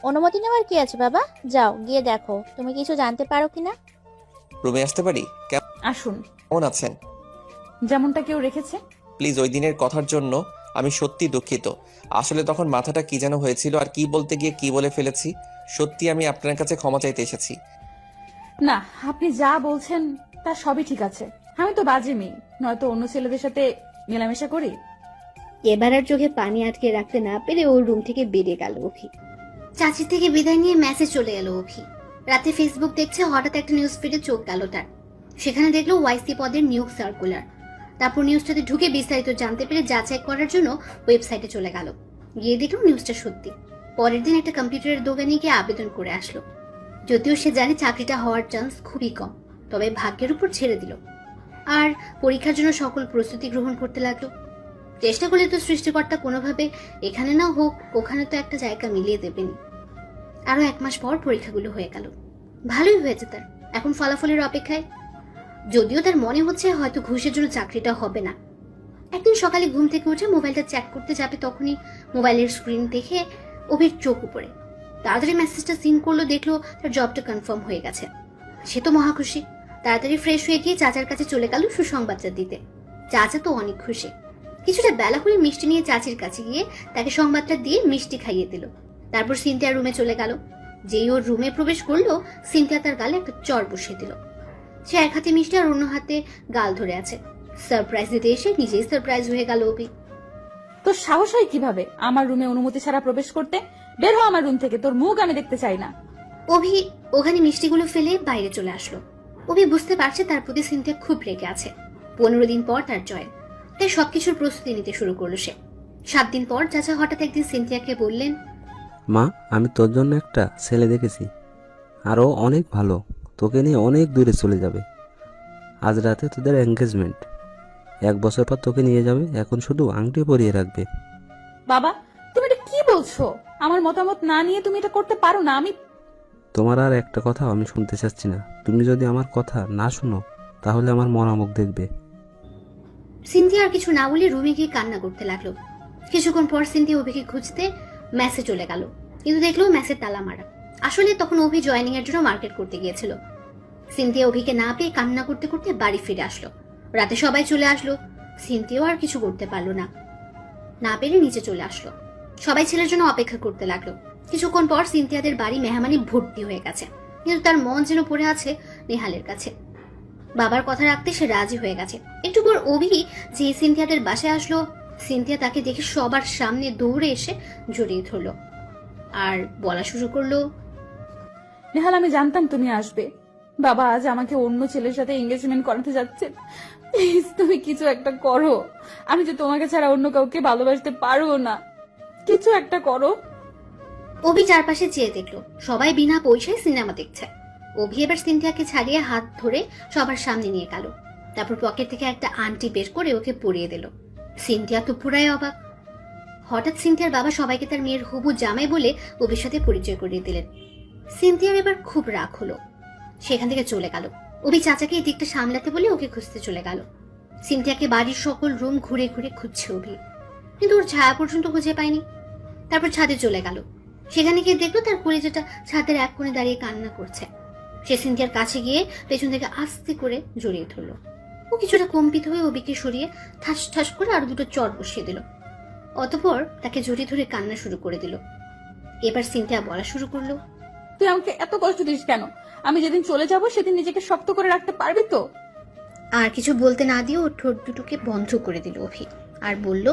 অনুমতি নেওয়ার কি আছে বাবা, যাও গিয়ে দেখো তুমি কিছু জানতে পারো কিনা। রুমে আসতে পারি? আসুন। কেমন আছেন? যেমনটা কেউ রেখেছে। প্লিজ, ওই দিনের কথার জন্য আমি সত্যি দুঃখিত। আসলে তখন মাথাটা কি যেন হয়েছিল, আর কি বলতে গিয়ে কি বলে ফেলেছি। সত্যি আমি আপনার কাছে ক্ষমা চাইতে এসেছি। না, আপনি যা বলছেন তা সবই ঠিক আছে। আমি তো বাজে মেয়ে, নয়তো অন্য ছেলেদের সাথে মেলামেশা করি। এবার আর চোখে পানি আটকে রাখতে না পেরে ওর রুম থেকে বেরিয়ে গেল অভি। চাচির থেকে বিদায় নিয়ে মেসেজ চলে গেল অভি। রাতে ফেসবুক দেখছে, হঠাৎ একটা নিউজ ফিডে চোখ গেল তার। সেখানে দেখলো ওয়াইসি পদের নিয়োগ সার্কুলার। তারপর নিউজটাতে ঢুকে বিস্তারিত জানতে পেরে যাচাই করার জন্য ওয়েবসাইটে চলে গেল। গিয়ে দেখলো নিউজটা সত্যি। পরের দিন একটা কম্পিউটারের দোকানে গিয়ে আবেদন করে আসলো। যদিও সে জানে চাকরিটা হওয়ার চান্স খুবই কম, তবে ভাগ্যের উপর ছেড়ে দিল আর পরীক্ষার জন্য সকল প্রস্তুতি গ্রহণ করতে লাগলো। চেষ্টা করলে তো সৃষ্টিকর্তা কোনোভাবে এখানে না হোক ওখানে তো একটা জায়গা মিলিয়ে দেবেনি। আরো 1 মাস পর পরীক্ষাগুলো হয়ে গেল। ভালোই হয়েছে তার, এখন ফলাফলের অপেক্ষায়। যদিও তার মনে হচ্ছে হয়তো ঘুষের জন্য চাকরিটা হবে না। একদিন সকালে ঘুম থেকে উঠে মোবাইলটা চেক করতে যাবে, তখনই মোবাইলের স্ক্রিন দেখে অভির চোখ উপরে। তাড়াতাড়ি মেসেজটা সিন করলো, দেখলো তার জবটা কনফার্ম হয়ে গেছে। সে তো মহা খুশি। তাড়াতাড়ি ফ্রেশ হয়ে গিয়ে চাচার কাছে চলে গেল সুসংবাদটা দিতে। চাচা তো অনেক খুশি। কিছুটা বেলা হলে মিষ্টি নিয়ে চাচির কাছে গিয়ে তাকে সংবাদটা দিয়ে মিষ্টি খাইয়ে দিল। তারপর সিনথিয়ার রুমে চলে গেল। যেই ওর রুমে প্রবেশ করলো, সিনথিয়া তার গালে একটা চড় বসিয়ে দিল। সে এক হাতে মিষ্টি আর অন্য হাতে গাল ধরে আছে। সারপ্রাইজ দিতে এসে নিজেই সারপ্রাইজ হয়ে গেল অভি। তোর সাহস হয় কিভাবে আমার রুমে অনুমতি ছাড়া প্রবেশ করতে? বের হ আমার রুম থেকে, তোর মুখ আমি দেখতে চাই না। অভি ওখানে মিষ্টিগুলো ফেলে বাইরে চলে আসলো। অভি বুঝতে পারছে তার প্রতি সিনথিয়া খুব রেগে আছে। 15 দিন পর তার জয়, তাই সবকিছুর প্রস্তুতি নিতে শুরু করলো সে। 7 দিন পর চাচা হঠাৎ একদিন সিনথিয়াকে বললেন, মা, আমি তোর জন্য একটা ছেলে দেখেছি, আরও অনেক ভালো, তোকে নিয়ে অনেক দূরে চলে যাবে। আজ রাতে তোদের এঙ্গেজমেন্ট, 1 বছর পর তোকে নিয়ে যাবে, এখন শুধু আংটি পরিয়ে রাখবে। বাবা, তুমি এটা কি বলছো? আমার মতামত না নিয়ে তুমি এটা করতে পারো না। আমি তোমার আর একটা কথা আমি শুনতে চাচ্ছি না। তুমি যদি আমার কথা না শুনো তাহলে আমার মরা মুখ দেখবে। সিনথিয়া আর কিছু না বলে রুমে গিয়ে কান্না করতে লাগলো। কিছুক্ষণ পর সিনথিয়া অভিকে খুঁজতে মেসে চলে গেল, কিন্তু দেখলো মেসের তালা মারা। আসলে তখন অভি জয়েনিং এর জন্য মার্কেট করতে গিয়েছিল। সিনথিয়া অভিকে না পেয়ে কান্না করতে করতে বাড়ি ফিরে আসলো। রাতে সবাই চলে আসলো। সিনথিয়াও আর কিছু করতে পারলো না পেরে নিচে চলে আসলো। সবাই ছেলের জন্য অপেক্ষা করতে লাগলো। কিছুক্ষণ পর সিনথিয়াদের বাড়ি মেহমানি ভর্তি হয়ে গেছে, কিন্তু তার মন যেন পড়ে আছে নেহালের কাছে। বাবার কথা রাখতে সে রাজি হয়ে গেছে। একটু পর অভি যে সিনথিয়াদের বাসায় আসলো, সিনথিয়া তাকে দেখে সবার সামনে দৌড়ে এসে জড়িয়ে ধরলো আর বলা শুরু করলো, নেহাল, আমি জানতাম তুমি আসবে। বাবা আজ আমাকে অন্য ছেলের সাথে এঙ্গেজমেন্ট করাতে যাচ্ছেন। প্লিজ তুমি কিছু একটা করো। আমি যে তোমাকে ছাড়া অন্য কাউকে ভালোবাসতে পারবো না। কিছু একটা করো। অভি চারপাশে চেয়ে দেখলো সবাই বিনা পয়সায় সিনেমা দেখছে। অভি এবার সিনথিয়াকে ছাড়িয়ে হাত ধরে সবার সামনে নিয়ে গেল। তারপর পকেট থেকে একটা আংটি বের করে ওকে পরিয়ে দিল। সিনথিয়া তো পুরাই অবাক। হঠাৎ সিনথিয়ার বাবা সবাইকে তার মেয়ের হবু জামাই বলে অভির সাথে পরিচয় করিয়ে দিলেন। সিনথিয়ার এবার খুব রাগ হলো, সেখান থেকে চলে গেল। অভি চাচাকে এই দিকটা সামলাতে বলে ওকে খুঁজতে চলে গেল। সিনথিয়াকে বাড়ির সকল রুম ঘুরে ঘুরে খুঁজছে অভি, কিন্তু ওর ছায়া পর্যন্ত খুঁজে পায়নি। তারপর ছাদে চলে গেল। সেখানে গিয়ে দেখলো তার কলিজাটা ছাদের এক কোণে দাঁড়িয়ে কান্না করছে। সে সিনথিয়ার কাছে গিয়ে পেছন থেকে আস্তে করে জড়িয়ে ধরলো। ও কিছুটা কম্পিত হয়ে অভিকে সরিয়ে ঠাস ঠাস করে আরো 2টো চড় বসিয়ে দিল। অতঃপর তাকে জড়িয়ে ধরে কান্না শুরু করে দিল। এবার সিনথিয়া বলা শুরু করলো, তুই আমাকে এত কষ্ট দিস কেন? আমি যেদিন চলে যাব সেদিন নিজেকে শক্ত করে রাখতে পারবি তো? আর কিছু বলতে না দিয়ে ওর ঠোঁট দুটোকে বন্ধ করে দিল অভি আর বলল,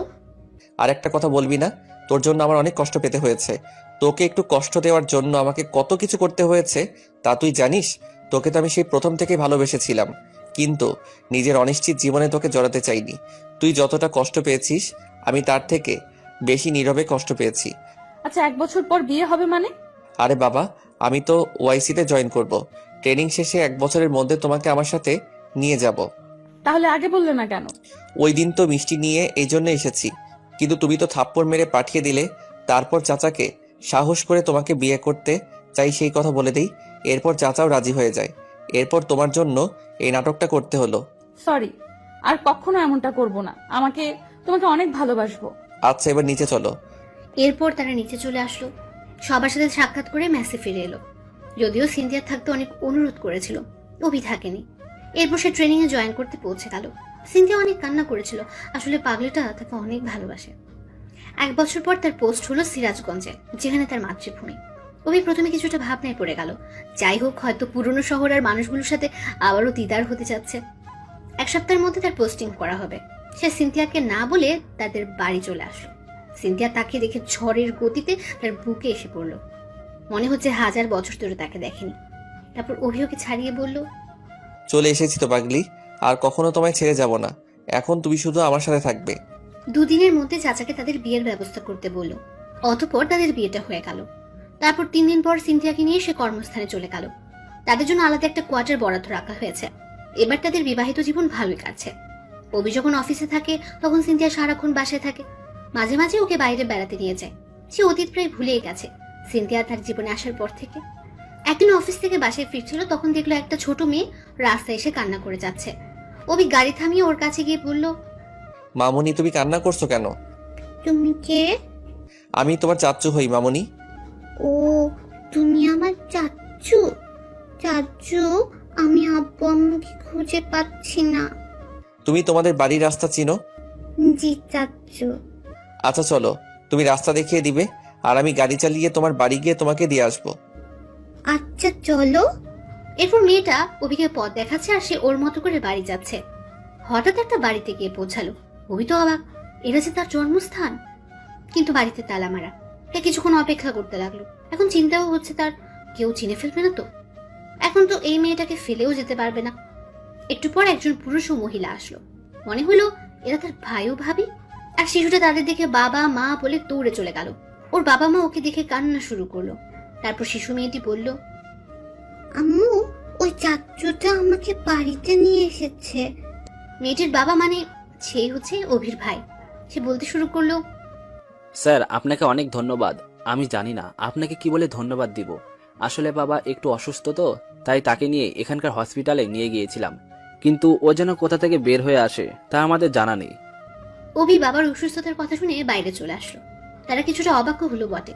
আর একটা কথা বলবি না? তোর জন্য আমার অনেক কষ্ট পেতে হয়েছে। তোকে একটু কষ্ট দেওয়ার জন্য আমাকে কত কিছু করতে হয়েছে তা তুই জানিস? তোকে তো আমি সেই প্রথম থেকেই ভালোবেসেছিলাম, কিন্তু নিজের অনিশ্চিত জীবনে তোকে জড়াতে চাইনি। তুই যতটা কষ্ট পেয়েছিস আমি তার থেকে বেশি নীরবে কষ্ট পেয়েছি। আচ্ছা, 1 বছর পর বিয়ে হবে মানে? আরে বাবা, আমি তো ওয়াইসিতে জয়েন করব। ট্রেনিং শেষে 1 বছরের মধ্যে তোমাকে আমার সাথে নিয়ে যাব। তাহলে আগে বললে না কেন? ওই দিন তো মিষ্টি নিয়ে এই জন্য এসেছি, কিন্তু তুমি তো থাপ্পড় মেরে পাঠিয়ে দিলে। তারপর চাচাকে সাহস করে তোমাকে বিয়ে করতে চাই সেই কথা বলে দিই। এরপর চাচাও রাজি হয়ে যায়। এরপর তোমার জন্য এই নাটকটা করতে হলো। সরি, আর কখনো এমনটা করব না। তোমাকে অনেক ভালোবাসবো। আচ্ছা, এবার নিচে চলো। এরপর তারা নিচে চলে আসলো। সবার সাথে সাক্ষাৎ করে মেসে ফিরে এলো। যদিও সিনথিয়া থাকতে অনেক অনুরোধ করেছিল, অভি থাকেনি। এরপর সে ট্রেনিং এ জয়েন করতে পৌঁছে গেল। সিনথিয়া অনেক কান্না করেছিল, আসলে পাগলিটা তাকে অনেক ভালোবাসে। 1 বছর পর তার পোস্ট হলো সিরাজগঞ্জে, যেখানে তার মাতৃভূমি। অভি প্রথমে কিছুটা ভাবনায় পড়ে গেল। যাই হোক, হয়তো পুরনো শহর আর মানুষগুলোর সাথে আবারও দিদার হতে যাচ্ছে। 1 সপ্তাহের মধ্যে তার পোস্টিং করা হবে। সে সিনথিয়াকে না বলে তাদের বাড়ি চলে আসলো। সিনথিয়া তাকে দেখে ঝড়ের গতিতে তার বুকে এসে পড়ল। মনে হচ্ছে 1000 বছর ধরে তাকে দেখেনি। তারপর অভি ওকে ছাড়িয়ে বলল, চলে এসেছি তো পাগলি, আর কখনো তোমায় ছেড়ে যাব না। এখন তুমি শুধু আমার সাথে থাকবে। 2 দিনের মধ্যে চাচাকে তাদের বিয়ের ব্যবস্থা করতে বলল। অতঃপর তাদের বিয়েটা হয়ে গেল। তারপর 3 দিন পর সিনথিয়াকে নিয়ে সে কর্মস্থানে চলে গেল। তাদের জন্য আলাদা একটা কোয়ার্টার বরাদ্দ রাখা হয়েছে। এবার তাদের বিবাহিত জীবন ভালোই কাটছে। অভি যখন অফিসে থাকে তখন সিনথিয়া সারাক্ষণ বাসায় থাকে। মাঝে মাঝে ওকে বাইরে বেড়াতে নিয়ে যায়। সে অতীত প্রায় ভুলেই গেছে। সিনথিয়া তার জীবনে আসার পর থেকে। একদিন অফিস থেকে বাসায় ফিরছিল, তখন দেখলো একটা ছোট মেয়ে রাস্তায় এসে কান্না করে যাচ্ছে। অভি গাড়ি থামিয়ে ওর কাছে গিয়ে বলল, মামুনি তুমি কান্না করছো কেন? তুমি কে? আমি তোমার চাচ্চু হই মামুনি। ও, তুমি আমার চাচ্চু? চাচ্চু, আমি আব্বু আম্মুকে খুঁজে পাচ্ছি না। তুমি তোমাদের বাড়ির রাস্তা চিনো? জি চাচ্চু। আচ্ছা চলো, তুমি রাস্তা দেখিয়ে দিবে আর আমি গাড়ি চালিয়ে তোমার বাড়ি গিয়ে তোমাকে দিয়ে আসবো। আচ্ছা চলো। এরপর মেয়েটা অভিকে পথ দেখাচ্ছে আর সে ওর মতো করে বাড়ি যাচ্ছে। হঠাৎ একটা বাড়িতে গিয়ে পৌঁছালো। অভি তো অবাক, এটা যে তার জন্মস্থান, কিন্তু বাড়িতে তালা মারা। সে কিছুক্ষণ অপেক্ষা করতে লাগলো। এখন চিন্তাও হচ্ছে তার কেউ চিনে ফেলবে না তো। এখন তো এই মেয়েটাকে ফেলেও যেতে পারবে না। একটু পর একজন পুরুষ ও মহিলা আসলো। মনে হলো এরা তার ভাই ও ভাবি। আর শিশুটা তাদের দেখে বাবা মা বলে দৌড়ে চলে গেল। ওর বাবা মা ওকে দেখে কান্না শুরু করলো। তারপর শিশু মেয়েটি বলল, আম্মু, ওই চাচ্চুটা আমাকে বাড়িতে নিয়ে এসেছে। মেয়েটির বাবা মানে সেই হচ্ছে অভির ভাই। সে বলতে শুরু করলো, স্যার আপনাকে অনেক ধন্যবাদ। আমি জানি না আপনাকে কি বলে ধন্যবাদ দিব। আসলে বাবা একটু অসুস্থ তো, তাই তাকে নিয়ে এখানকার হসপিটালে নিয়ে গিয়েছিলাম, কিন্তু ও যেন কোথা থেকে বের হয়ে আসে তা আমাদের জানা নেই। অভি বাবার অসুস্থতার কথা শুনে বাইরে চলে আসলো। তারা কিছুটা অবাক হলো বটে।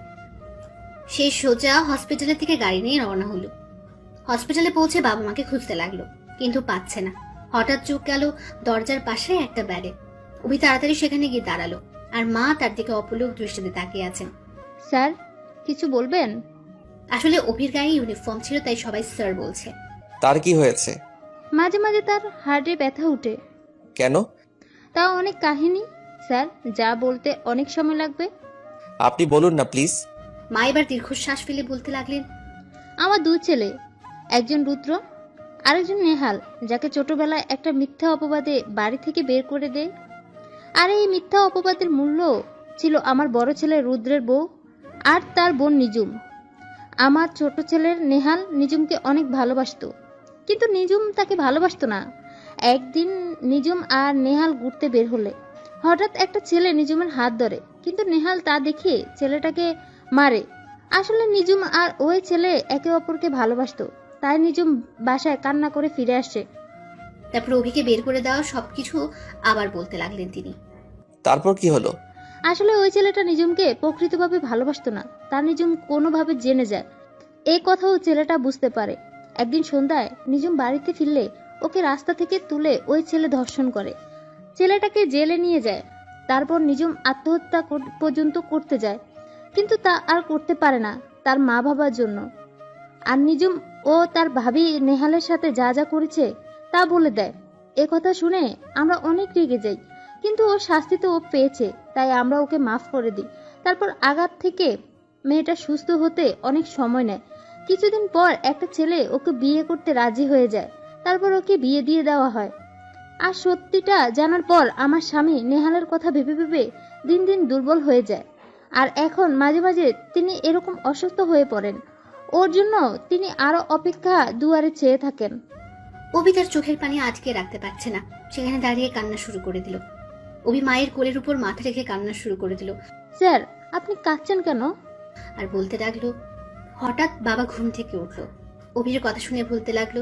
সে সোজা হসপিটালের থেকে গাড়ি নিয়ে রওনা হলো। হসপিটালে পৌঁছে বাবা মাকে খুঁজতে লাগলো, কিন্তু পাচ্ছে না। হঠাৎ চোখ গেল দরজার পাশে একটা ব্যাডে। অভি তাড়াতাড়ি সেখানে গিয়ে দাঁড়ালো, আর মা তার দিকে অপলক দৃষ্টিতে তাকিয়ে আছেন। স্যার, কিছু বলবেন? আসলে অভির গায়ে ইউনিফর্ম ছিল, তাই সবাই স্যার বলছে। তার কি হয়েছে? মাঝে মাঝে তার হার্টে ব্যথা উঠে। কেন? তাও অনেক কাহিনী স্যার, যা বলতে অনেক সময় লাগবে। আপনি বলুন না প্লিজ। মা এবার দীর্ঘশ্বাস ফেলে বলতে লাগলেন, আমার 2 ছেলে, একজন রুদ্র, আরেকজন নেহাল, যাকে ছোটবেলায় একটা মিথ্যা অপবাদে বাড়ি থেকে বের করে দেয়। আর এই মিথ্যা অপবাদের মূল্য ছিল আমার বড় ছেলে রুদ্রের বউ আর তার বোন নিজুম। আমার ছোট ছেলের নেহাল নিজুমকে অনেক ভালোবাসতো, কিন্তু নিজুম তাকে ভালোবাসতো না। একদিন নিজুম আর নেহাল ঘুরতে বের হলে হঠাৎ একটা ছেলে নিজুমের হাত ধরে, কিন্তু নেহাল তা দেখে ছেলেটাকে মারে। আসলে নিজুম আর ওই ছেলে একে অপরকে ভালোবাসতো, তাই নিজুম বাসায় কান্না করে ফিরে আসে। তারপর অভিকে বের করে দেওয়া সবকিছু আবার বলতে লাগলেন তিনি। তারপর কি হলো? আসলে ওই ছেলেটা নিজুমকে প্রকৃতভাবে ভালোবাসতো না, তার নিজুম কোনোভাবে জেনে যায়। এই কথাও ছেলেটা বুঝতে পারে। একদিন সন্ধ্যায় নিজুম বাড়িতে ফিরলে ওকে রাস্তা থেকে তুলে ওই ছেলে ধর্ষণ করে, ছেলেটাকে জেলে নিয়ে যায়। তারপর নিজুম আত্মহত্যা পর্যন্ত করতে যায়, কিন্তু তা আর করতে পারে না তার মা বাবার জন্য। আর নিজুম ও তার ভাবি নেহালের সাথে যা যা করেছে তা বলে দেয়। এ কথা শুনে আমরা অনেক রেগে যাই, কিন্তু ওর শাস্তি তো ও পেয়েছে, তাই আমরা ওকে মাফ করে দিই। তারপর আঘাত থেকে মেয়েটা সুস্থ হতে অনেক সময় নেয়। কিছুদিন পর একটা ছেলে ওকে বিয়ে করতে রাজি হয়ে যায়। তারপর ওকে বিয়ে দিয়ে দেওয়া হয়। আর সত্যিটা জানার পর আমার স্বামী নেহালের কথা ভেবে ভেবে দিন দিন দুর্বল হয়ে যায়। আর এখন মাঝে মাঝে তিনি এরকম অসুস্থ হয়ে পড়েন। ওর জন্য তিনি আরো অপেক্ষা দুয়ারে চেয়ে থাকেন। অভি তার চোখের পানি আটকে রাখতে পারছে না, সেখানে দাঁড়িয়ে কান্না শুরু করে দিল। অভি মায়ের কোলের উপর মাথা রেখে কান্না শুরু করে দিল। স্যার, আপনি কাঁদছেন কেন? আর বলতে লাগলো, হঠাৎ বাবা ঘুম থেকে উঠলো। অভির কথা শুনে বলতে লাগলো,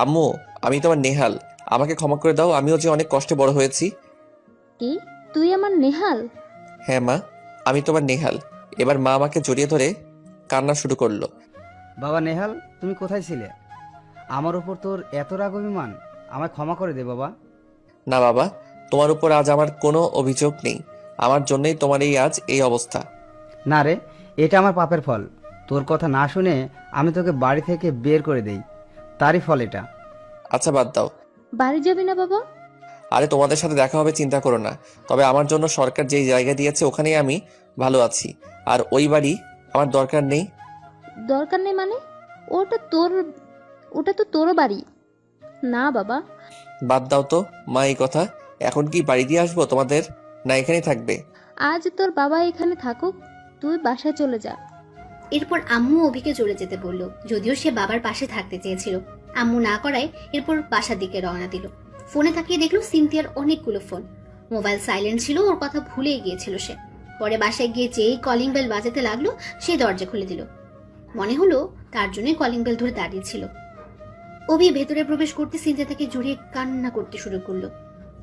আম্মু, আমি তোমার নেহাল, আমাকে ক্ষমা করে দাও। আমিও যে অনেক কষ্টে বড় হয়েছি। কি, তুই আমার নেহাল? হ্যাঁ মা, আমি তোমার নেহাল। এবার মা আমাকে জড়িয়ে ধরে কান্না শুরু করলো। বাবা নেহাল, তুমি কোথায় ছিলে? আমার উপর তোর এত রাগ অভিমান? আমায় ক্ষমা করে দে বাবা। না বাবা, তোমার উপর আজ আমার কোনো অভিযোগ নেই। আমার জন্যই তোমার আজ এই অবস্থা। না রে, এটা আমার পাপের ফল। তোর কথা না শুনে আমি তোকে বাড়ি থেকে বের করে দেই, তারই ফল এটা। আচ্ছা বাদ দাও। বাড়ি যাবি না বাবা? আরে তোমাদের সাথে দেখা হবে চিন্তা করো না। তবে আমার জন্য সরকার যেই জায়গা দিয়েছে ওখানেই আমি ভালো আছি, আর ওই বাড়ি আমার দরকার নেই। দরকার নেই মানে? ওটা তো তোর বাড়ি না বাবা। বাদ দাও তো মা এই কথা। এখন কি বাড়ি দিয়ে আসবো তোমাদের, না এখানেই থাকবে? আজ তোর বাবা এখানে থাকুক, তুই বাসায় চলে যা। এরপর আম্মু অভিকে চলে যেতে বলল, যদিও সে বাবার পাশে থাকতে চেয়েছিল। আম্মু না করায় এরপর বাসার দিকে রওনা দিল। ফোনে তাকিয়ে দেখলো সিনথিয়ার অনেকগুলো ফোন। মোবাইল সাইলেন্ট ছিল, ওর কথা ভুলেই গিয়েছিল সে। পরে বাসায় গিয়ে যেই কলিং বেল বাজাতে লাগলো সে দরজা খুলে দিল। মনে হলো তার জন্যই কলিং বেল ধরে দাঁড়িয়েছিল। অভি ভেতরে প্রবেশ করতে সিনথিয়া তাকে জড়িয়ে কান্না করতে শুরু করলো।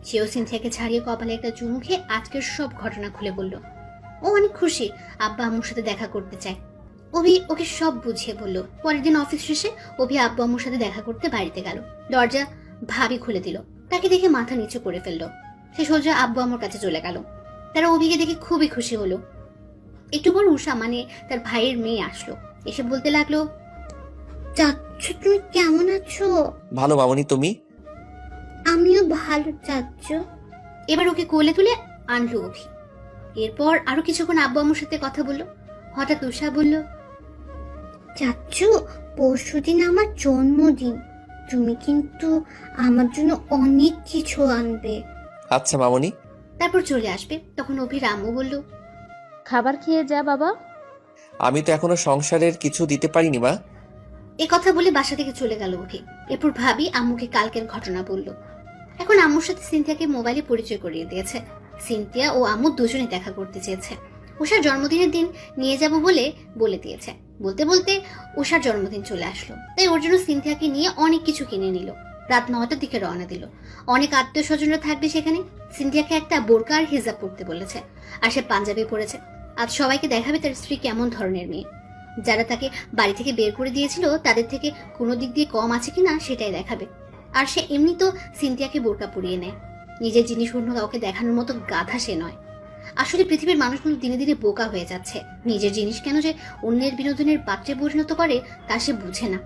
সেও সিনথিয়াকে ছাড়িয়ে কপালে একটা চুমু খেয়ে আজকের সব ঘটনা খুলে বলল। ও অনেক খুশি, আব্বা আম্মুর সাথে দেখা করতে চায়। অভি ওকে সব বুঝিয়ে বলল। পরের দিন অফিস শেষে অভি আব্বু আম্মুর সাথে দেখা করতে বাড়িতে গেল। দরজা ভাবি খুলে দিল। তাকে দেখে মাথা নিচু করে ফেললো। সে সোজা আব্বু আম্মুর কাছে চলে গেল। তারা অভিকে দেখে খুবই খুশি হলো। একটু পর উষা মানে তার ভাইয়ের মেয়ে আসলো। এসে বলতে লাগলো, চাচ্ছু তুমি কেমন আছো? ভালো মামনি, তুমি? আমিও ভালো চাচ্ছু। এবার ওকে কোলে তুলে আনলো অভি। এরপর আরো কিছুক্ষণ আব্বু আম্মুর সাথে কথা বললো। হঠাৎ উষা বলল, চাচ্ছু পরশুদিন আমার জন্মদিন, তুমি কিন্তু আমার জন্য অনেক কিছু আনবে। আচ্ছা মামনি। তারপর চলে আসবে। তখন অভির আম্মু বলল, খাবার খেয়ে যা বাবা। আমি তো এখনো সংসারের কিছু দিতে পারিনি মা। এ কথা বলে বাসা থেকে চলে গেল অভি। এরপর ভাবি আম্মুকে কালকের ঘটনা বলল। এখন আম্মুর সাথে সিনথিয়াকে মোবাইলে পরিচয় করিয়ে দিয়েছে। সিনথিয়া ও আম্মু দুজনে দেখা করতে চেয়েছে। উষার জন্মদিনের দিন নিয়ে যাব বলে দিয়েছে। বলতে বলতে উষার জন্মদিন চলে আসলো। তাই ওর জন্য সিনথিয়াকে নিয়ে অনেক কিছু কিনে নিল। রাত 9টার দিকে রওনা দিল। অনেক আত্মীয় স্বজনরা থাকবে সেখানে। সিনথিয়াকে একটা বোরকা আর হিজাব পরতে বলেছে, আর সে পাঞ্জাবি পরেছে। আজ সবাইকে দেখাবে তার স্ত্রী কেমন ধরনের মেয়ে। যারা তাকে বাড়ি থেকে বের করে দিয়েছিল তাদের থেকে কোনো দিক দিয়ে কম আছে কিনা সেটাই দেখাবে। আর সে এমনি তো সিনথিয়াকে বোরকা পরিয়ে নেয়। নিজের জিনিস অন্য কাউকে দেখানোর মতো গাধা সে নয়। আসলে পৃথিবীর মানুষগুলো দিনে দিনে বোকা হয়ে যাচ্ছে। নিজের জিনিস কেন যে অন্যের বিনোদনের পাত্রে পরিণত করে তা সে বুঝে না।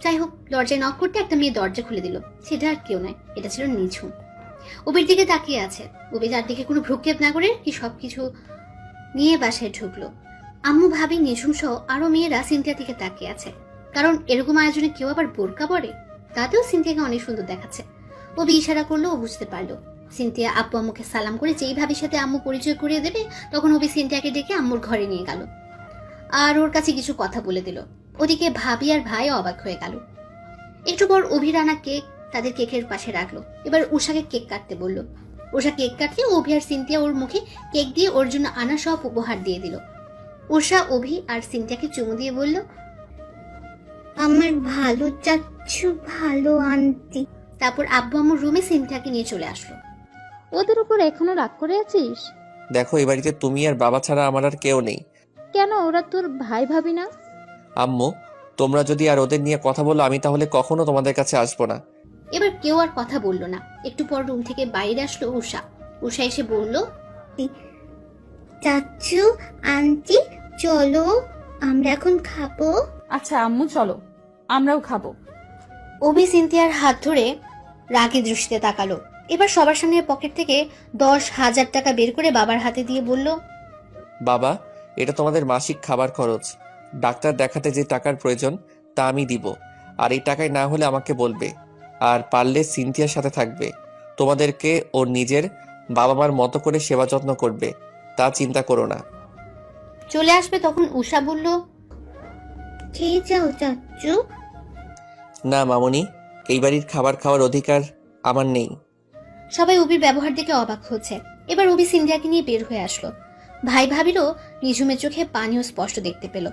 যাই হোক, দরজায় নক করতে একটা মেয়ে দরজা খুলে দিল। সেটা আর কেউ নয়, এটা ছিল নিঝুম। অভির দিকে তাকিয়ে আছে। অভি তার দিকে কোনো ভ্রুক্ষেপ না করে কি সবকিছু নিয়ে বাসায় ঢুকলো। আম্মু ভাবি নিঝুম সহ আরো মেয়েরা সিনথিয়ার দিকে তাকিয়ে আছে। কারণ এরকম আয়োজনে কেউ আবার বোরকা পরে। তাতেও সিনথিয়াকে অনেক সুন্দর দেখাচ্ছে। অভি ইশারা করলো, ও বুঝতে পারলো। সিনথিয়া আব্বু আম্মুকে সালাম করে যেই ভাবির সাথে আম্মু পরিচয় করিয়ে দেবে, তখন অভি সিনথিয়াকে ডেকে আম্মুর ঘরে নিয়ে গেল আর ওর কাছে কিছু কথা বলে দিল। ওদিকে ভাবি আর ভাই অবাক হয়ে গেল। একটু পর অভির আনা কেক তাদের কেকের পাশে রাখলো। এবার উষাকে কেক কাটতে বলল। উষা কেক কাটতে অভি আর সিনথিয়া ওর মুখে কেক দিয়ে ওর জন্য আনা সব উপহার দিয়ে দিল। উষা অভি আর সিনথিয়াকে চুমু দিয়ে বলল, আমার ভালো চাচ্ছু, ভালো আন্টি। তারপর আব্বু আম্মুর রুমে সিনথিয়াকে নিয়ে চলে আসলো। ওদের উপর এখনো রাগ করে আছিস? দেখো, এই বাড়িতে তুমি আর বাবা ছাড়া আমার আর কেউ নেই। কেন, ওরা তোর ভাই ভাবি না? আম্মু, তোমরা যদি আর ওদের নিয়ে কথা বলো আমি তাহলে কখনো তোমাদের কাছে আসবো না। এবার কেউ আর কথা বললো না। একটু পর রুম থেকে বাইরে আসলো উষা। উষা এসে বলল, চাচ্ছু আন্টি চলো, আমরা এখন খাবো। আচ্ছা আম্মু চলো, আমরাও খাবো। অভি সিনথিয়ার হাত ধরে রাগী দৃষ্টিতে তাকালো। এবার সবার সামনে পকেট থেকে 10,000 টাকা বের করে বাবার হাতে দিয়ে বলল, বাবা, এটা তোমাদের মাসিক খাবার খরচ। ডাক্তার দেখাতে যে টাকার প্রয়োজন তা আমি দিব। আর এই টাকায় না হলে আমাকে বলবে। আর পারলে সিনথিয়ার সাথে থাকবে। তোমাদেরকে ওর নিজের বাবা মার মতো করে সেবা যত্ন করবে, তা চিন্তা করো না। চলে আসবে। তখন উষা বলল, খেয়ে যাও চাচ্ছু। না মামনি, এই বাড়ির খাবার খাওয়ার অধিকার আমার নেই। সবাই অভির ব্যবহার দেখে অবাক হচ্ছে। এবার অভি সিনথিয়াকে নিয়ে বের হয়ে আসলো। ভাই ভাবিরও নিঝুমের চোখে পানিও স্পষ্ট দেখতে পেল।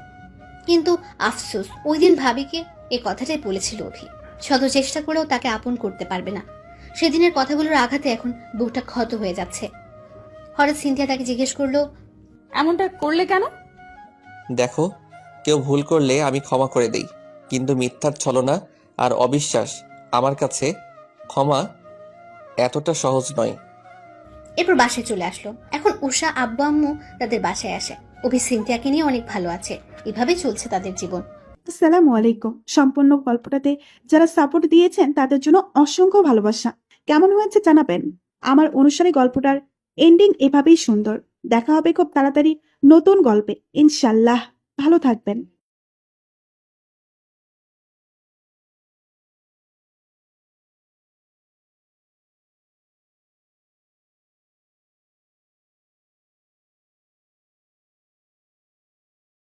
কিন্তু আফসোস, ওই দিন ভাবিকে এ কথাটাই বলেছিল অভি। শত চেষ্টা করেও তাকে আপন করতে পারবে না। সেদিনের কথাগুলোর আঘাতে এখন বুকটা ক্ষত হয়ে যাচ্ছে। হঠাৎ সিনথিয়া তাকে জিজ্ঞেস করলো, এমনটা করলে কেন? দেখো, কেউ ভুল করলে আমি ক্ষমা করে দেই, কিন্তু মিথ্যার ছলনা আর অবিশ্বাস আমার কাছে ক্ষমা এতটা সহজ নয়। এরপর বাসায় চলে আসলো। এখন উষা আব্বু আম্মু তাদের বাসায় আসে। অভি সিনথিয়াকে নিয়ে অনেক ভালো আছে। এভাবে চলছে তাদের জীবন। আসসালামু আলাইকুম। সম্পূর্ণ গল্পটাতে যারা সাপোর্ট দিয়েছেন তাদের জন্য অসংখ্য ভালোবাসা। কেমন হয়েছে জানাবেন। আমার অনুসারে গল্পটার এন্ডিং এভাবেই সুন্দর। দেখা হবে খুব তাড়াতাড়ি নতুন গল্পে, ইনশাল্লাহ। ভালো থাকবেন।